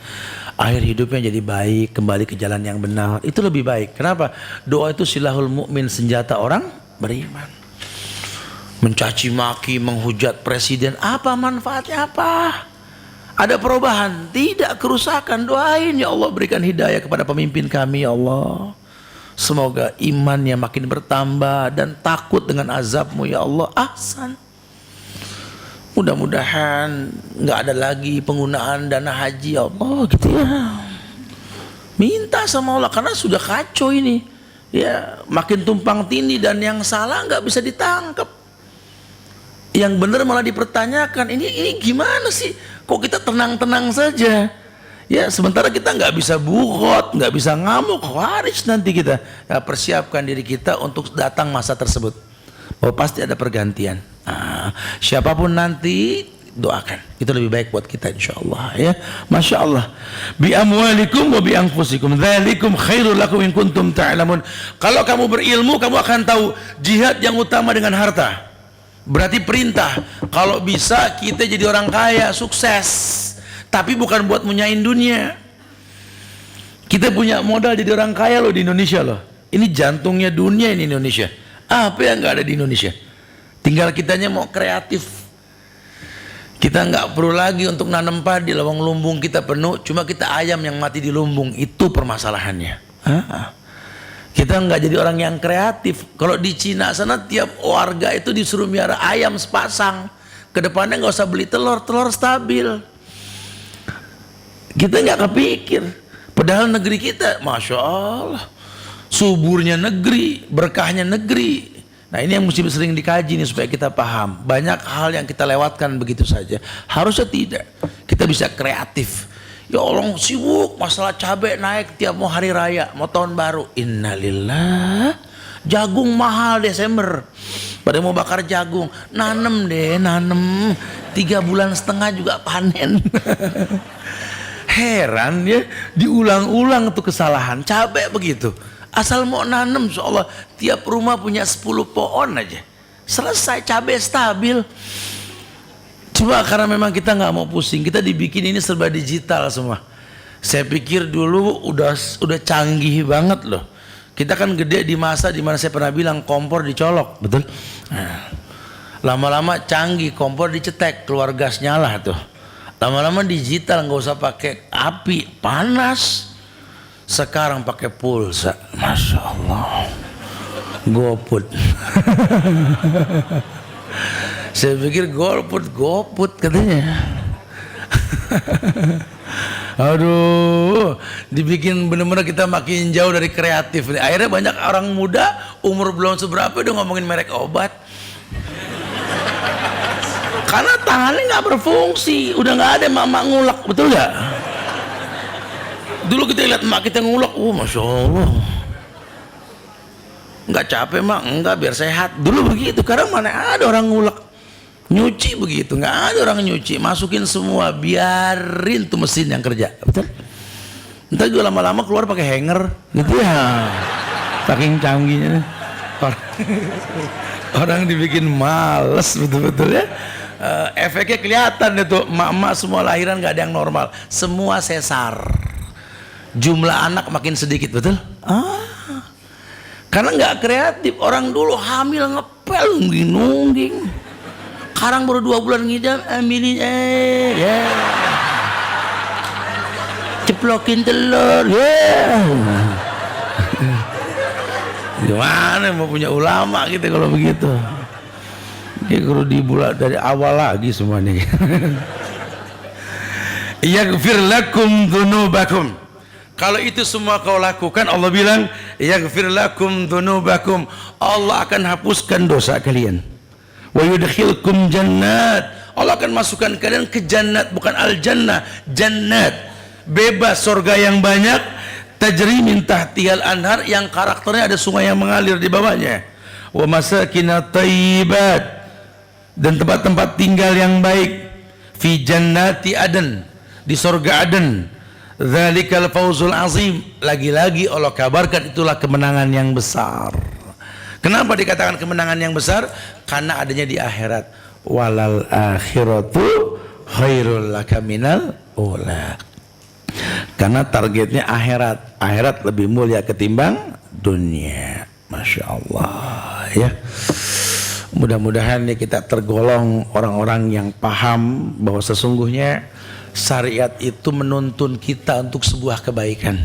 akhir hidupnya jadi baik, kembali ke jalan yang benar. Itu lebih baik. Kenapa? Doa itu silahul mukmin, senjata orang beriman. Mencaci maki, menghujat presiden, apa manfaatnya, apa? Ada perubahan? Tidak, kerusakan. Doain ya Allah berikan hidayah kepada pemimpin kami ya Allah. Semoga imannya makin bertambah dan takut dengan azabmu ya Allah. Ahsan. Mudah-mudahan nggak ada lagi penggunaan dana haji ya Allah gitu ya. Minta sama Allah karena sudah kacau ini. Ya, makin tumpang tindih dan yang salah nggak bisa ditangkap. Yang benar malah dipertanyakan. Ini gimana sih? Kok kita tenang-tenang saja? Ya, sementara kita nggak bisa buhot, nggak bisa ngamuk, waris nanti kita. Ya, persiapkan diri kita untuk datang masa tersebut. Bahwa pasti ada pergantian. Siapapun nanti doakan. Itu lebih baik buat kita insyaallah ya. Masya Allah. Bi amwalikum wa bi anfusikum dzalikum khairul lakum in kuntum ta'lamun. Kalau kamu berilmu, kamu akan tahu jihad yang utama dengan harta. Berarti perintah, kalau bisa kita jadi orang kaya, sukses, tapi bukan buat munyain dunia. Kita punya modal jadi orang kaya loh di Indonesia loh. Ini jantungnya dunia ini Indonesia. Apa yang nggak ada di Indonesia? Tinggal kitanya mau kreatif. Kita nggak perlu lagi untuk nanam padi, lawang lumbung kita penuh, cuma kita ayam yang mati di lumbung. Itu permasalahannya. Kita nggak jadi orang yang kreatif. Kalau di Cina sana tiap warga itu disuruh miara ayam sepasang. Kedepannya nggak usah beli telur, telur stabil. Kita nggak kepikir. Padahal negeri kita, masya Allah, suburnya negeri, berkahnya negeri. Nah ini yang mesti sering dikaji nih supaya kita paham. Banyak hal yang kita lewatkan begitu saja. Harusnya tidak. Kita bisa kreatif. Ya Allah sibuk masalah cabai naik tiap mau hari raya, mau tahun baru. Innalillah. Jagung mahal Desember. Pada mau bakar jagung, nanem deh, nanem. 3 bulan setengah juga panen. Heran ya, diulang-ulang tuh kesalahan. Cabai begitu. Asal mau nanam, insyaallah tiap rumah punya 10 pohon aja, selesai, cabai stabil. Cuma karena memang kita nggak mau pusing, kita dibikin ini serba digital semua. Saya pikir dulu udah canggih banget loh. Kita kan gede di masa dimana saya pernah bilang kompor dicolok, betul? Nah, lama-lama canggih, kompor dicetek, keluar gas nyala tuh. Lama-lama digital, nggak usah pakai api, panas. Sekarang pakai pulsa, masya Allah, GoFood. Saya pikir GoFood katanya. Aduh, dibikin bener-bener kita makin jauh dari kreatif. Akhirnya banyak orang muda umur belum seberapa udah ngomongin merek obat. Karena tangannya nggak berfungsi, udah nggak ada emak-emak ngulek, betul nggak? Dulu kita lihat emak kita ngulek, masya Allah, nggak capek mak, enggak, biar sehat. Dulu begitu. Sekarang mana ada orang ngulek, nyuci begitu, nggak ada orang nyuci, masukin semua, biarin tuh mesin yang kerja, betul? Entar juga lama-lama keluar pakai hanger, gitu ya, saking canggihnya. Orang dibikin males betul-betul ya. Efeknya kelihatan itu, emak-emak semua lahiran nggak ada yang normal, semua sesar, jumlah anak makin sedikit, betul? Karena nggak kreatif. Orang dulu hamil ngepel nungging, sekarang baru 2 bulan ngidam, ambilin ya, ceplokin telur ya. Gimana mau punya ulama gitu kalau begitu? Ya kalau dibulak dari awal lagi semuanya. Yaghfir lakum dzunubakum. Kalau itu semua kau lakukan, Allah bilang yaghfir lakum dzunubakum, Allah akan hapuskan dosa kalian. Wa yudkhilkum jannat, Allah akan masukkan kalian ke jannat, bukan al-jannah, jannat, bebas, surga yang banyak, tajri min tahtihal anhar, yang karakternya ada sungai yang mengalir di bawahnya. Wa masakinat thayyibat, dan tempat-tempat tinggal yang baik, fi jannati aden, di surga Aden. Dzalikal fawzul azim, lagi-lagi Allah kabarkan itulah kemenangan yang besar. Kenapa dikatakan kemenangan yang besar? Karena adanya di akhirat. Walal akhiratu khairul laka minal ula. Karena targetnya akhirat, akhirat lebih mulia ketimbang dunia. Masya Allah ya. Mudah-mudahan ya kita tergolong orang-orang yang paham bahwa sesungguhnya syariat itu menuntun kita untuk sebuah kebaikan.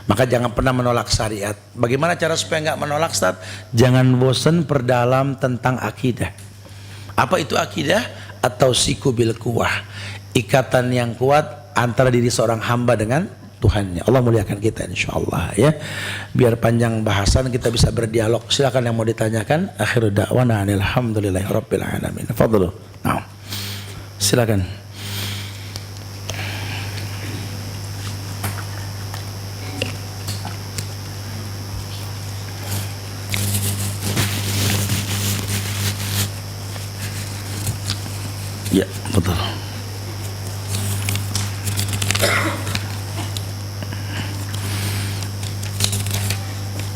Maka jangan pernah menolak syariat. Bagaimana cara supaya nggak menolak, Ustaz? Jangan bosan perdalam tentang akidah. Apa itu akidah? Atau siku bil kuwah, ikatan yang kuat antara diri seorang hamba dengan Tuhannya. Allah muliakan kita insyaallah ya. Biar panjang bahasan kita bisa berdialog. Silakan yang mau ditanyakan. Akhiru da'wana alhamdulillahirabbil alamin. Fadlu. Nah, silakan. Ya, betul.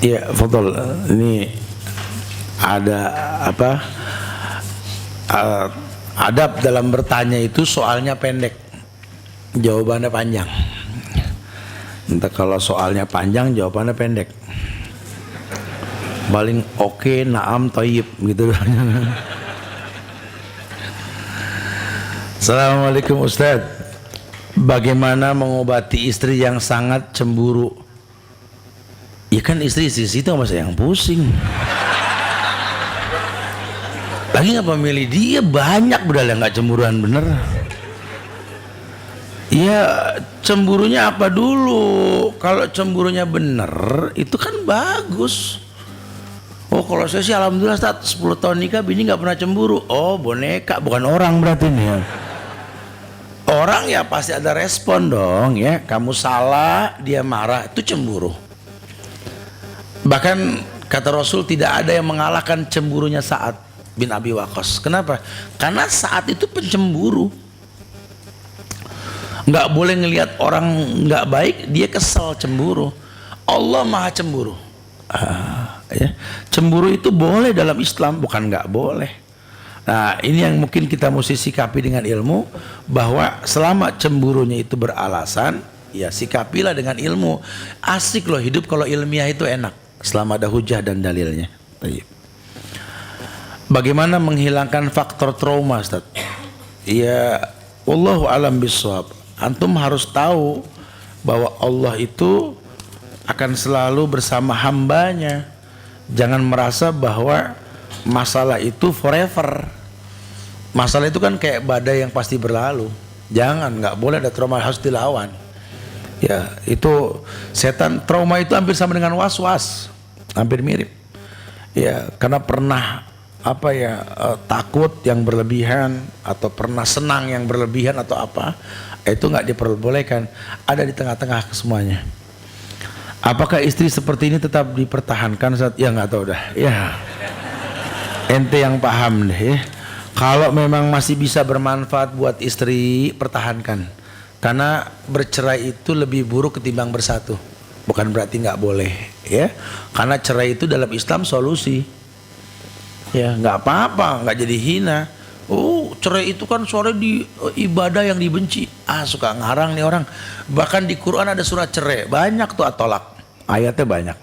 Ya, betul. Ini ada apa? Adab dalam bertanya itu soalnya pendek, jawabannya panjang. Entah kalau soalnya panjang, jawabannya pendek. Paling oke, naam, thayyib gitu. Assalamualaikum Ustaz. Bagaimana mengobati istri yang sangat cemburu? Ya kan istri itu masa yang pusing. Lagi ngapa milih dia, banyak budal yang nggak cemburuan bener. Ya cemburunya apa dulu? Kalau cemburunya bener itu kan bagus. Oh kalau saya sih alhamdulillah Ustaz, 10 tahun nikah bini nggak pernah cemburu. Oh boneka, bukan orang berarti nih ya. Orang ya pasti ada respon dong ya. Kamu salah, dia marah, itu cemburu. Bahkan kata Rasul tidak ada yang mengalahkan cemburunya Sa'ad bin Abi Waqqas. Kenapa? Karena Sa'ad itu pencemburu. Nggak boleh ngelihat orang nggak baik, dia kesel, cemburu. Allah maha cemburu. Ya. Cemburu itu boleh dalam Islam, bukan nggak boleh. Nah, ini yang mungkin kita mesti sikapi dengan ilmu, bahwa selama cemburunya itu beralasan, ya sikapilah dengan ilmu. Asik loh hidup kalau ilmiah itu enak, selama ada hujah dan dalilnya. Bagaimana menghilangkan faktor trauma, Ustaz? Ya, wallahu alam bisawab. Antum harus tahu bahwa Allah itu akan selalu bersama hambanya. Jangan merasa bahwa masalah itu forever. Masalah itu kan kayak badai yang pasti berlalu. Jangan, nggak boleh ada trauma, harus dilawan. Ya, itu setan, trauma itu hampir sama dengan was-was, hampir mirip. Ya, karena pernah takut yang berlebihan, atau pernah senang yang berlebihan atau apa, itu nggak diperbolehkan. Ada di tengah-tengah semuanya. Apakah istri seperti ini tetap dipertahankan saat? Ya nggak tahu dah. Ya, ente yang paham deh. Ya. Kalau memang masih bisa bermanfaat buat istri, pertahankan. Karena bercerai itu lebih buruk ketimbang bersatu. Bukan berarti nggak boleh, ya. Karena cerai itu dalam Islam solusi. Ya nggak apa-apa, nggak jadi hina. Oh, cerai itu kan suara di ibadah yang dibenci. Suka ngarang nih orang. Bahkan di Quran ada surat cerai, banyak tuh atolak. Ayatnya banyak,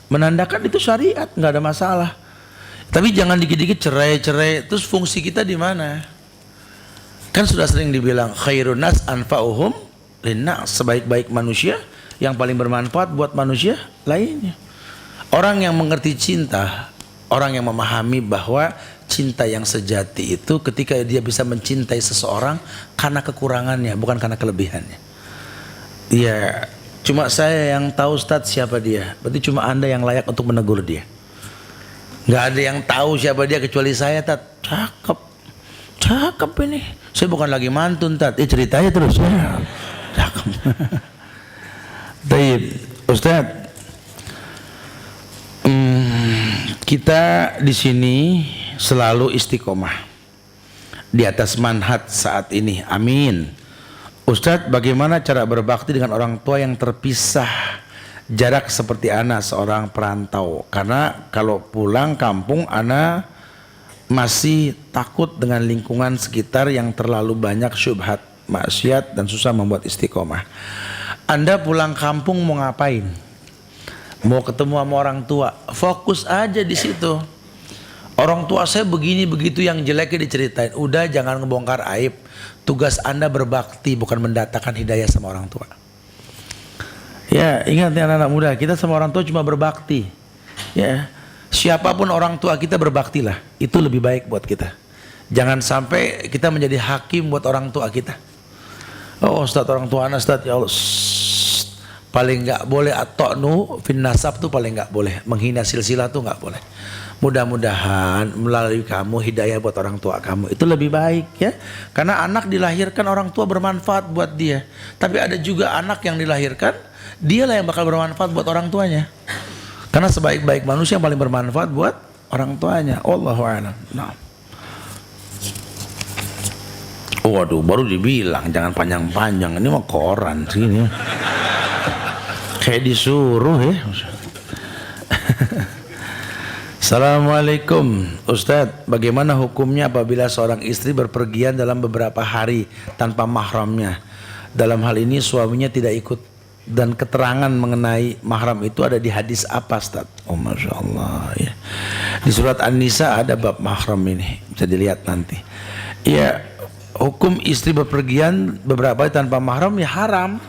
menandakan itu syariat, nggak ada masalah. Tapi jangan dikit-dikit cerai. Terus fungsi kita di mana? Kan sudah sering dibilang khairun nas anfa'uhum linnas, sebaik-baik manusia yang paling bermanfaat buat manusia lainnya. Orang yang mengerti cinta, orang yang memahami bahwa cinta yang sejati itu ketika dia bisa mencintai seseorang karena kekurangannya, bukan karena kelebihannya. Iya. Cuma saya yang tahu, Ustadz, siapa dia. Berarti cuma Anda yang layak untuk menegur dia. Nggak ada yang tahu siapa dia kecuali saya, Tat. Cakep ini. Saya bukan lagi mantun, Tat. Ceritanya terus. Ya. Cakep. Baik, Ustadz. Kita di sini selalu istiqomah di atas manhaj saat ini. Amin. Ustadz, bagaimana cara berbakti dengan orang tua yang terpisah jarak seperti ana seorang perantau? Karena kalau pulang kampung ana masih takut dengan lingkungan sekitar yang terlalu banyak syubhat, maksiat, dan susah membuat istiqomah. Anda pulang kampung mau ngapain? Mau ketemu sama orang tua? Fokus aja di situ. Orang tua saya begini begitu, yang jeleknya diceritain. Udah, jangan ngebongkar aib. Tugas Anda berbakti, bukan mendatangkan hidayah sama orang tua. Ya, ingat ya anak-anak muda, kita sama orang tua cuma berbakti. Ya, siapapun orang tua kita, berbaktilah. Itu lebih baik buat kita. Jangan sampai kita menjadi hakim buat orang tua kita. Oh, Ustaz, orang tua anak, Ustaz, ya Allah. Paling nggak boleh atoknu fin nasab tuh, paling nggak boleh. Menghina silsilah tuh nggak boleh. Mudah-mudahan melalui kamu hidayah buat orang tua kamu, itu lebih baik, ya. Karena anak dilahirkan orang tua bermanfaat buat dia. Tapi ada juga anak yang dilahirkan, dialah yang bakal bermanfaat buat orang tuanya. Karena sebaik-baik manusia yang paling bermanfaat buat orang tuanya. Wallahu a'lam. Nah. Waduh, baru dibilang jangan panjang-panjang. Ini mah koran sini. Kayak disuruh, ya. Assalamualaikum Ustadz, bagaimana hukumnya apabila seorang istri berpergian dalam beberapa hari tanpa mahramnya? Dalam hal ini suaminya tidak ikut, dan keterangan mengenai mahram itu ada di hadis apa, Ustadz? Oh, Masya Allah, ya. Di surat An-Nisa ada bab mahram ini, bisa dilihat nanti. Ya, hukum istri berpergian beberapa hari tanpa mahram ya haram.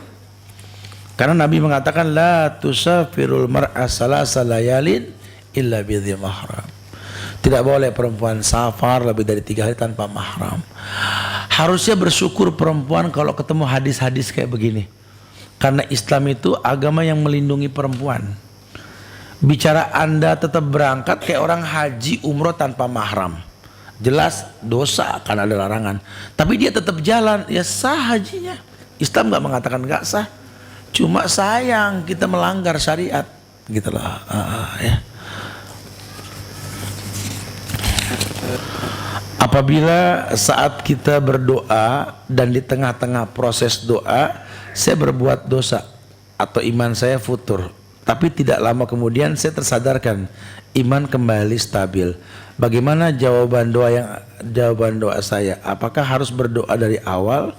Karena Nabi mengatakan la tusafirul mar'a salasa layalin illa bidhi mahram. Tidak boleh perempuan safar lebih dari 3 hari tanpa mahram. Harusnya bersyukur perempuan kalau ketemu hadis-hadis kayak begini. Karena Islam itu agama yang melindungi perempuan. Bicara Anda tetap berangkat kayak orang haji umroh tanpa mahram, jelas dosa karena ada larangan. Tapi dia tetap jalan, ya sah hajinya. Islam nggak mengatakan nggak sah. Cuma sayang kita melanggar syariat, gitulah. Ya. Apabila saat kita berdoa dan di tengah-tengah proses doa saya berbuat dosa atau iman saya futur, Tapi tidak lama kemudian saya tersadarkan iman kembali stabil. Bagaimana jawaban doa saya? Apakah harus berdoa dari awal?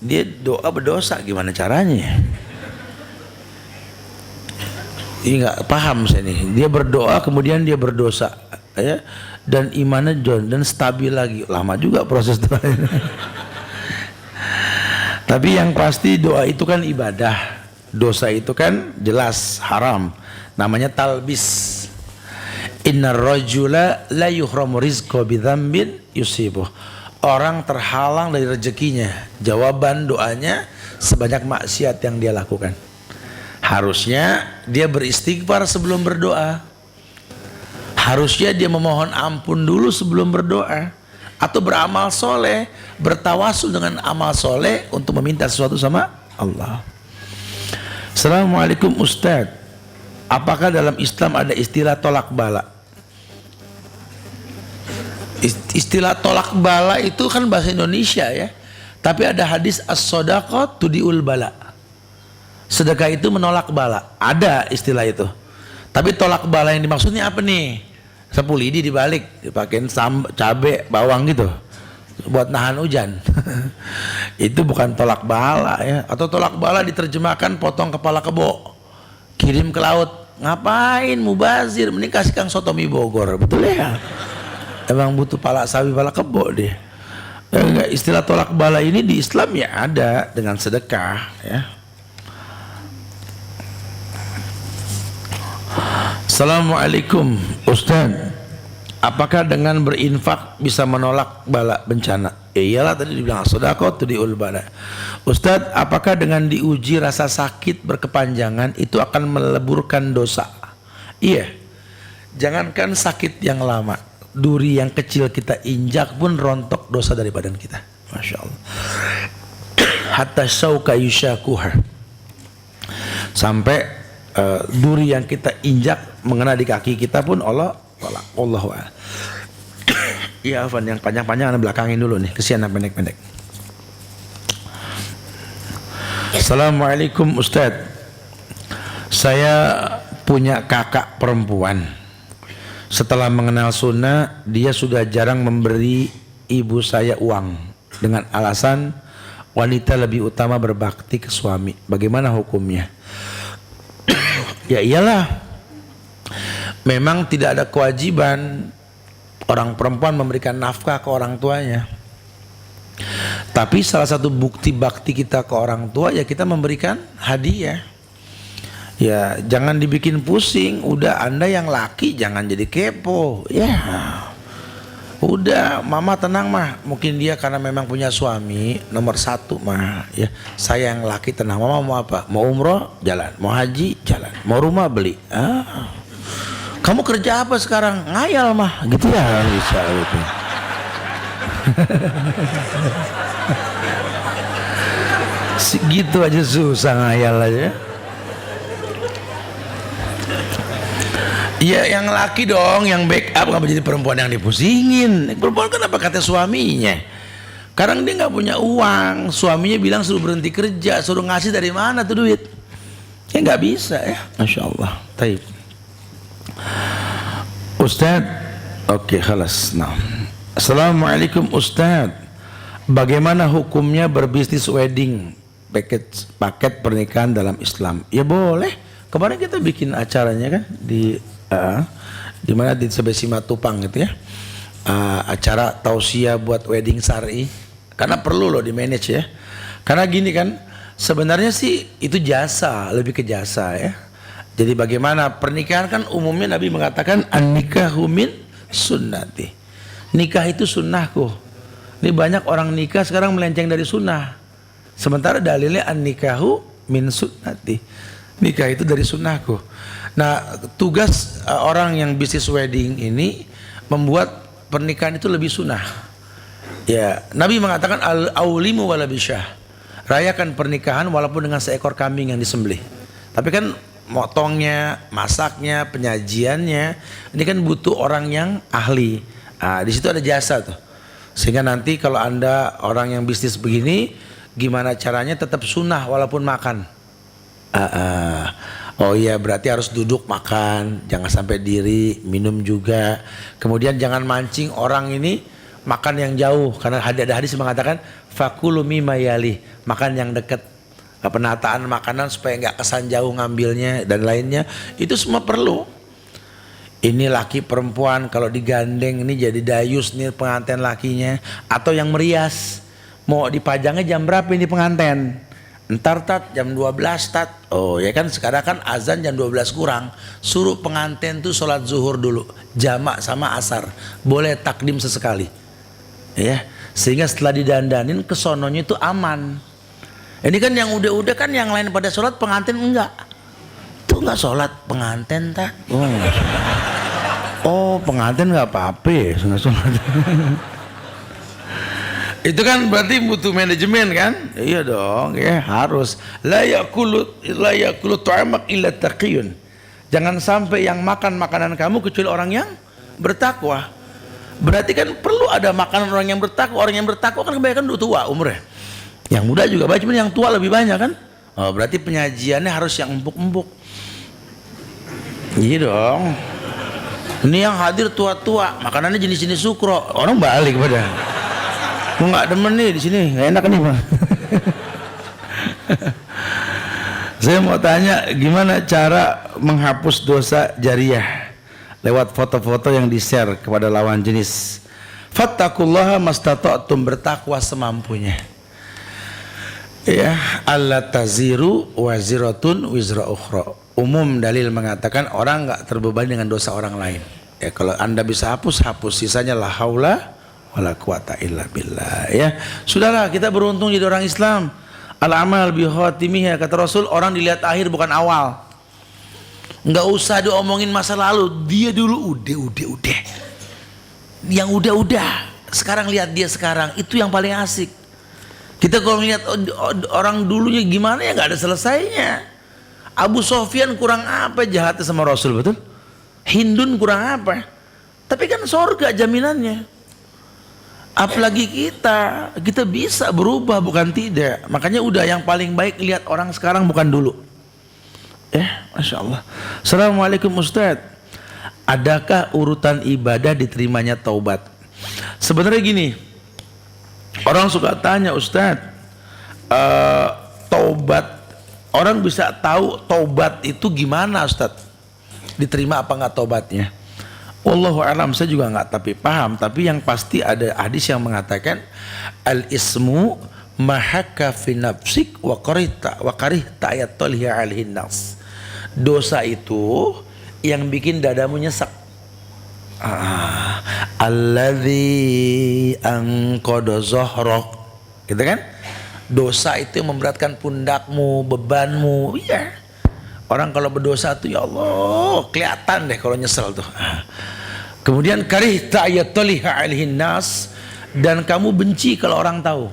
Dia doa berdosa, gimana caranya? Ini nggak paham saya nih. Dia berdoa kemudian dia berdosa, ya, dan imannya dan stabil lagi. Lama juga proses doa. Tapi yang pasti doa itu kan ibadah, dosa itu kan jelas haram. Namanya talbis. Innar rajula la yuhramu rizqa bidzambin yusibuh. Orang terhalang dari rezekinya. Jawaban doanya sebanyak maksiat yang dia lakukan. Harusnya dia beristighfar sebelum berdoa. Harusnya dia memohon ampun dulu sebelum berdoa. Atau beramal soleh, bertawasul dengan amal soleh untuk meminta sesuatu sama Allah. Assalamualaikum Ustadz. Apakah dalam Islam ada istilah tolak bala? Istilah tolak bala itu kan bahasa Indonesia ya. Tapi ada hadis as-shadaqah tudiul bala. Sedekah itu menolak bala. Ada istilah itu. Tapi tolak bala yang dimaksudnya apa nih? Sapu lidi dibalik, dipakein cabe, bawang gitu, buat nahan hujan. Itu bukan tolak bala ya. Atau tolak bala diterjemahkan potong kepala kebo, kirim ke laut. Ngapain mubazir? Mending kasih Kang Soto mie Bogor. Betul ya? Emang butuh pala sawi, pala kebo deh. Enggak, istilah tolak bala ini di Islam ya ada dengan sedekah ya. Assalamualaikum Ustaz, apakah dengan berinfak bisa menolak bala bencana? Ya iyalah, tadi dibilang sedekah tudiul bala. Ustaz, apakah dengan diuji rasa sakit berkepanjangan itu akan meleburkan dosa? Iya. Jangankan sakit yang lama, duri yang kecil kita injak pun rontok dosa dari badan kita. Masya Allah. Hatta syauka yushakuha. Sampai duri yang kita injak mengena di kaki kita pun Allah wa'ala. Iya Afan, yang panjang-panjang anda belakangin dulu nih, kesian yang pendek-pendek. Assalamualaikum Ustaz, saya punya kakak perempuan. Setelah mengenal sunnah, dia sudah jarang memberi ibu saya uang dengan alasan wanita lebih utama berbakti ke suami. Bagaimana hukumnya? Ya iyalah, memang tidak ada kewajiban orang perempuan memberikan nafkah ke orang tuanya. Tapi salah satu bukti bakti kita ke orang tua ya kita memberikan hadiah. Ya jangan dibikin pusing. Udah, Anda yang laki jangan jadi kepo. Ya udah, mama tenang mah. Mungkin dia karena memang punya suami nomor satu mah. Ya saya yang laki tenang. Mama mau apa? Mau umroh jalan, mau haji jalan, mau rumah beli. Kamu kerja apa sekarang? Ngayal mah, gitu ya bisa gitu. Segitu aja susah ngayal aja. Ya yang laki dong, yang backup, nggak jadi perempuan yang dipusingin. Perempuan kan apa kata suaminya? Kadang dia nggak punya uang, suaminya bilang suruh berhenti kerja, suruh ngasih dari mana tuh duit? Ya nggak bisa ya, Masya Allah. Taib. Ustaz, oke, khalas. Nah, Assalamualaikum Ustaz. Bagaimana hukumnya berbisnis wedding, paket pernikahan dalam Islam? Ya boleh. Kemarin kita bikin acaranya kan di mana di Sebesi Matupang gitu ya, acara tausiah buat wedding syar'i, karena perlu loh di manage ya. Karena gini kan, sebenarnya sih itu jasa, lebih ke jasa ya. Jadi bagaimana pernikahan kan umumnya Nabi mengatakan an-nikahu min sunnati. Nikah itu sunnahku. Ini banyak orang nikah sekarang melenceng dari sunnah. Sementara dalilnya an-nikahu min sunnati. Nikah itu dari sunnahku. Nah, tugas orang yang bisnis wedding ini membuat pernikahan itu lebih sunnah. Ya, Nabi mengatakan al-aulimu wala bisyah. Rayakan pernikahan walaupun dengan seekor kambing yang disembelih. Tapi kan motongnya, masaknya, penyajiannya, ini kan butuh orang yang ahli. Di situ ada jasa tuh. Sehingga nanti kalau Anda orang yang bisnis begini, gimana caranya tetap sunnah walaupun makan. Oh iya, berarti harus duduk makan, jangan sampai diri, minum juga. Kemudian jangan mancing orang ini makan yang jauh, karena ada hadis mengatakan fakulu mimma yali, makan yang dekat. Penataan makanan supaya nggak kesan jauh ngambilnya dan lainnya, itu semua perlu. Ini laki perempuan kalau digandeng ini jadi dayus nih pengantin lakinya, atau yang merias mau dipajangnya jam berapa ini pengantin, entar tat jam 12 tat. Oh ya kan, sekarang kan azan jam 12 kurang, suruh pengantin tuh sholat zuhur dulu jamak sama asar, boleh takdim sesekali ya, sehingga setelah didandanin kesononya itu aman. Ini kan yang udah kan yang lain pada sholat, pengantin enggak. Itu enggak sholat pengantin tak. Oh pengantin enggak apa-apa enggak sholat. Itu kan berarti butuh manajemen kan? Iya dong ya, harus. La yakulu ta'amak illa taqiyun. Jangan sampai yang makan makanan kamu kecuali orang yang bertakwa. Berarti kan perlu ada makanan orang yang bertakwa. Orang yang bertakwa kan kebanyakan udah tua umurnya. Yang muda juga banyak, cuma yang tua lebih banyak kan? Oh, berarti penyajiannya harus yang empuk-empuk. Iya dong. Ini yang hadir tua-tua, makanannya jenis-jenis sukro. Orang balik pada. Gua nggak demen nih di sini, nggak enak nih bang. Saya mau tanya, gimana cara menghapus dosa jariah lewat foto-foto yang di-share kepada lawan jenis? Fattaqullaha mastata'tum, bertakwa semampunya. Ya, alla taziru waziratun wizra ukhra. Umum dalil mengatakan orang nggak terbebani dengan dosa orang lain. Ya, kalau Anda bisa hapus, sisanya la haula wala quwata illa billah. Ya, sudahlah, kita beruntung jadi orang Islam. Al amal bi khatimih, kata Rasul, orang dilihat akhir bukan awal. Nggak usah diomongin masa lalu, dia dulu udah. Yang udah. Sekarang lihat dia sekarang, itu yang paling asik. Kita kalau lihat orang dulunya gimana ya nggak ada selesainya. Abu Sofyan kurang apa jahatnya sama Rasul, betul? Hindun kurang apa? Tapi kan sorga jaminannya. Apalagi kita bisa berubah bukan tidak. Makanya udah, yang paling baik lihat orang sekarang bukan dulu. Masya Allah. Assalamualaikum Ustadz. Adakah urutan ibadah diterimanya taubat? Sebenarnya gini. Orang suka tanya, Ustadz, taubat, orang bisa tahu taubat itu gimana Ustadz? Diterima apa enggak taubatnya? Wallahu a'lam, saya juga enggak paham, tapi yang pasti ada hadis yang mengatakan al-ismu mahaka fi nafsik wa karihta ayatolhiya alhin nas. Dosa itu yang bikin dadamu nyesek. Alladzi anqadha zahrok, gitu kan? Dosa itu yang memberatkan pundakmu, bebanmu. Iya. Orang kalau berdosa tuh ya Allah kelihatan deh kalau nyesel tuh. Kemudian karihta ayatolhiya alhin nas, dan kamu benci kalau orang tahu.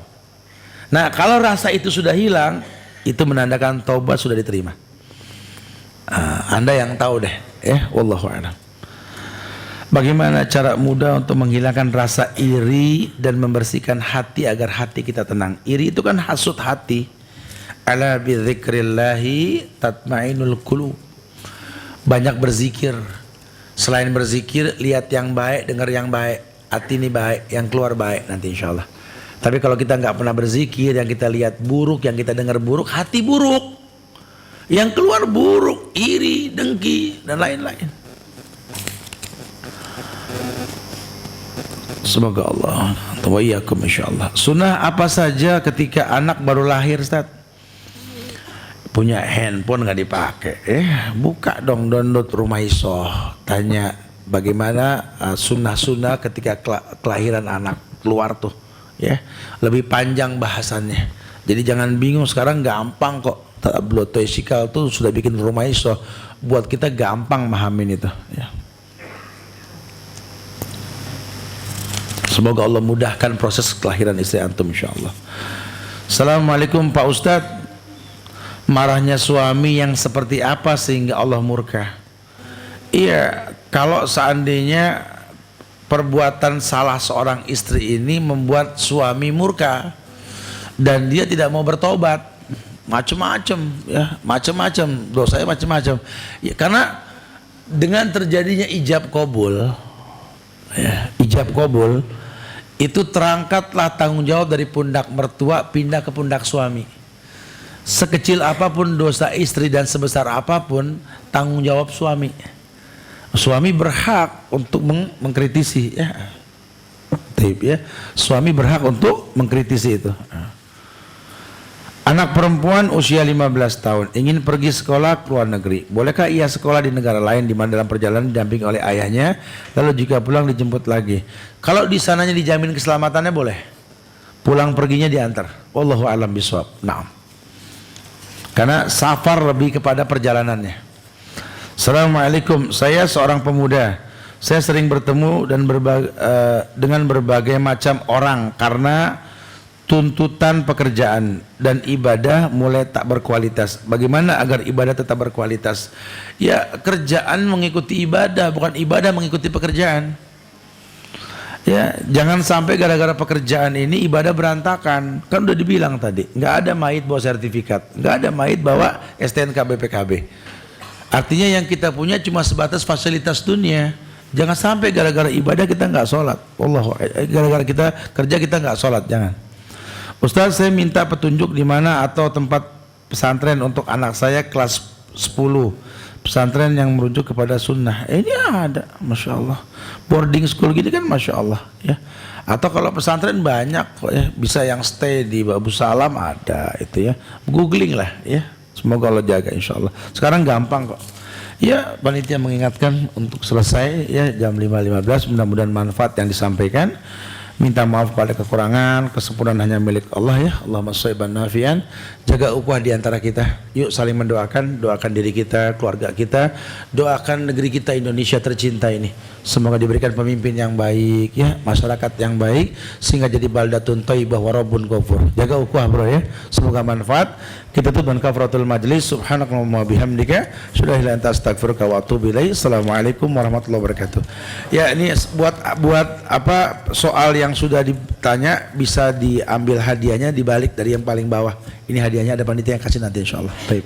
Nah, kalau rasa itu sudah hilang, itu menandakan taubat sudah diterima. Anda yang tahu deh, ya, wallahu a'lam. Bagaimana cara mudah untuk menghilangkan rasa iri dan membersihkan hati agar hati kita tenang? Iri itu kan hasut hati. Ala bidzikrillahi tatmainul qulub. Banyak berzikir. Selain berzikir, lihat yang baik, dengar yang baik. Hati ini baik, yang keluar baik nanti insyaallah. Tapi kalau kita nggak pernah berzikir, yang kita lihat buruk, yang kita dengar buruk, hati buruk. Yang keluar buruk, iri, dengki, dan lain-lain. Semoga Allah wa iyyakum insyaallah. Sunnah apa saja ketika anak baru lahir, Ustaz? Punya handphone nggak dipakai, buka dong, download Rumaiso. Tanya bagaimana sunnah-sunnah ketika kelahiran anak keluar tuh, ya. Lebih panjang bahasannya. Jadi jangan bingung, sekarang gampang kok. Tablo Toisikal tuh sudah bikin Rumaiso, buat kita gampang mahamin itu, ya. Semoga Allah mudahkan proses kelahiran istri antum insyaallah. Assalamualaikum Pak Ustadz. Marahnya suami yang seperti apa sehingga Allah murka? Iya, kalau seandainya perbuatan salah seorang istri ini membuat suami murka dan dia tidak mau bertobat, macam-macam ya, macam-macam dosanya macam-macam. Ya, karena dengan terjadinya ijab kabul, ya, ijab kabul itu terangkatlah tanggung jawab dari pundak mertua pindah ke pundak suami. Sekecil apapun dosa istri dan sebesar apapun tanggung jawab suami. Suami berhak untuk mengkritisi ya. Taib ya. Suami berhak untuk mengkritisi itu. Anak perempuan usia 15 tahun ingin pergi sekolah ke luar negeri. Bolehkah ia sekolah di negara lain di mana dalam perjalanan didampingi oleh ayahnya, lalu jika pulang dijemput lagi? Kalau di sananya dijamin keselamatannya boleh. Pulang perginya diantar. Wallahu a'lam bishawab. Naam. Karena safar lebih kepada perjalanannya. Assalamualaikum, saya seorang pemuda. Saya sering bertemu dan dengan berbagai macam orang karena tuntutan pekerjaan dan ibadah mulai tak berkualitas. Bagaimana agar ibadah tetap berkualitas? Ya, kerjaan mengikuti ibadah, bukan ibadah mengikuti pekerjaan. Ya, jangan sampai gara-gara pekerjaan ini ibadah berantakan. Kan udah dibilang tadi, nggak ada mayit bawa sertifikat, nggak ada mayit bawa STNK BPKB. Artinya yang kita punya cuma sebatas fasilitas dunia. Jangan sampai gara-gara ibadah kita nggak sholat. Gara-gara kita kerja kita nggak sholat, jangan. Ustaz, saya minta petunjuk di mana atau tempat pesantren untuk anak saya kelas 10. Pesantren yang merujuk kepada sunnah. Ini ada, masya Allah. Boarding school gini kan masya Allah ya. Atau kalau pesantren banyak kok ya, bisa yang stay di Babu Salam ada itu ya. Googling lah ya. Semoga Allah jaga insya Allah. Sekarang gampang kok. Ya, panitia mengingatkan untuk selesai ya jam 5.15. Mudah-mudahan manfaat yang disampaikan. Minta maaf pada kekurangan, kesempurnaan hanya milik Allah ya. Allahumma shayban nafian. Jaga ukhuwah di antara kita. Yuk saling mendoakan, doakan diri kita, keluarga kita, doakan negeri kita Indonesia tercinta ini. Semoga diberikan pemimpin yang baik ya, masyarakat yang baik sehingga jadi baldatun thayyibah wa rabbun ghafur. Jaga ukhuwah bro ya. Semoga manfaat. Kita tutup dengan kafaratul majlis. Subhanakallahumma bihamdika, asyhadu an la ilaha illa anta astaghfiruka wa atubu ilaik. Assalamualaikum warahmatullahi wabarakatuh. Ya, ini buat apa soal yang sudah ditanya bisa diambil hadiahnya dibalik dari yang paling bawah. Ini hadiahnya ada panitia yang kasih nanti insyaallah. Baik.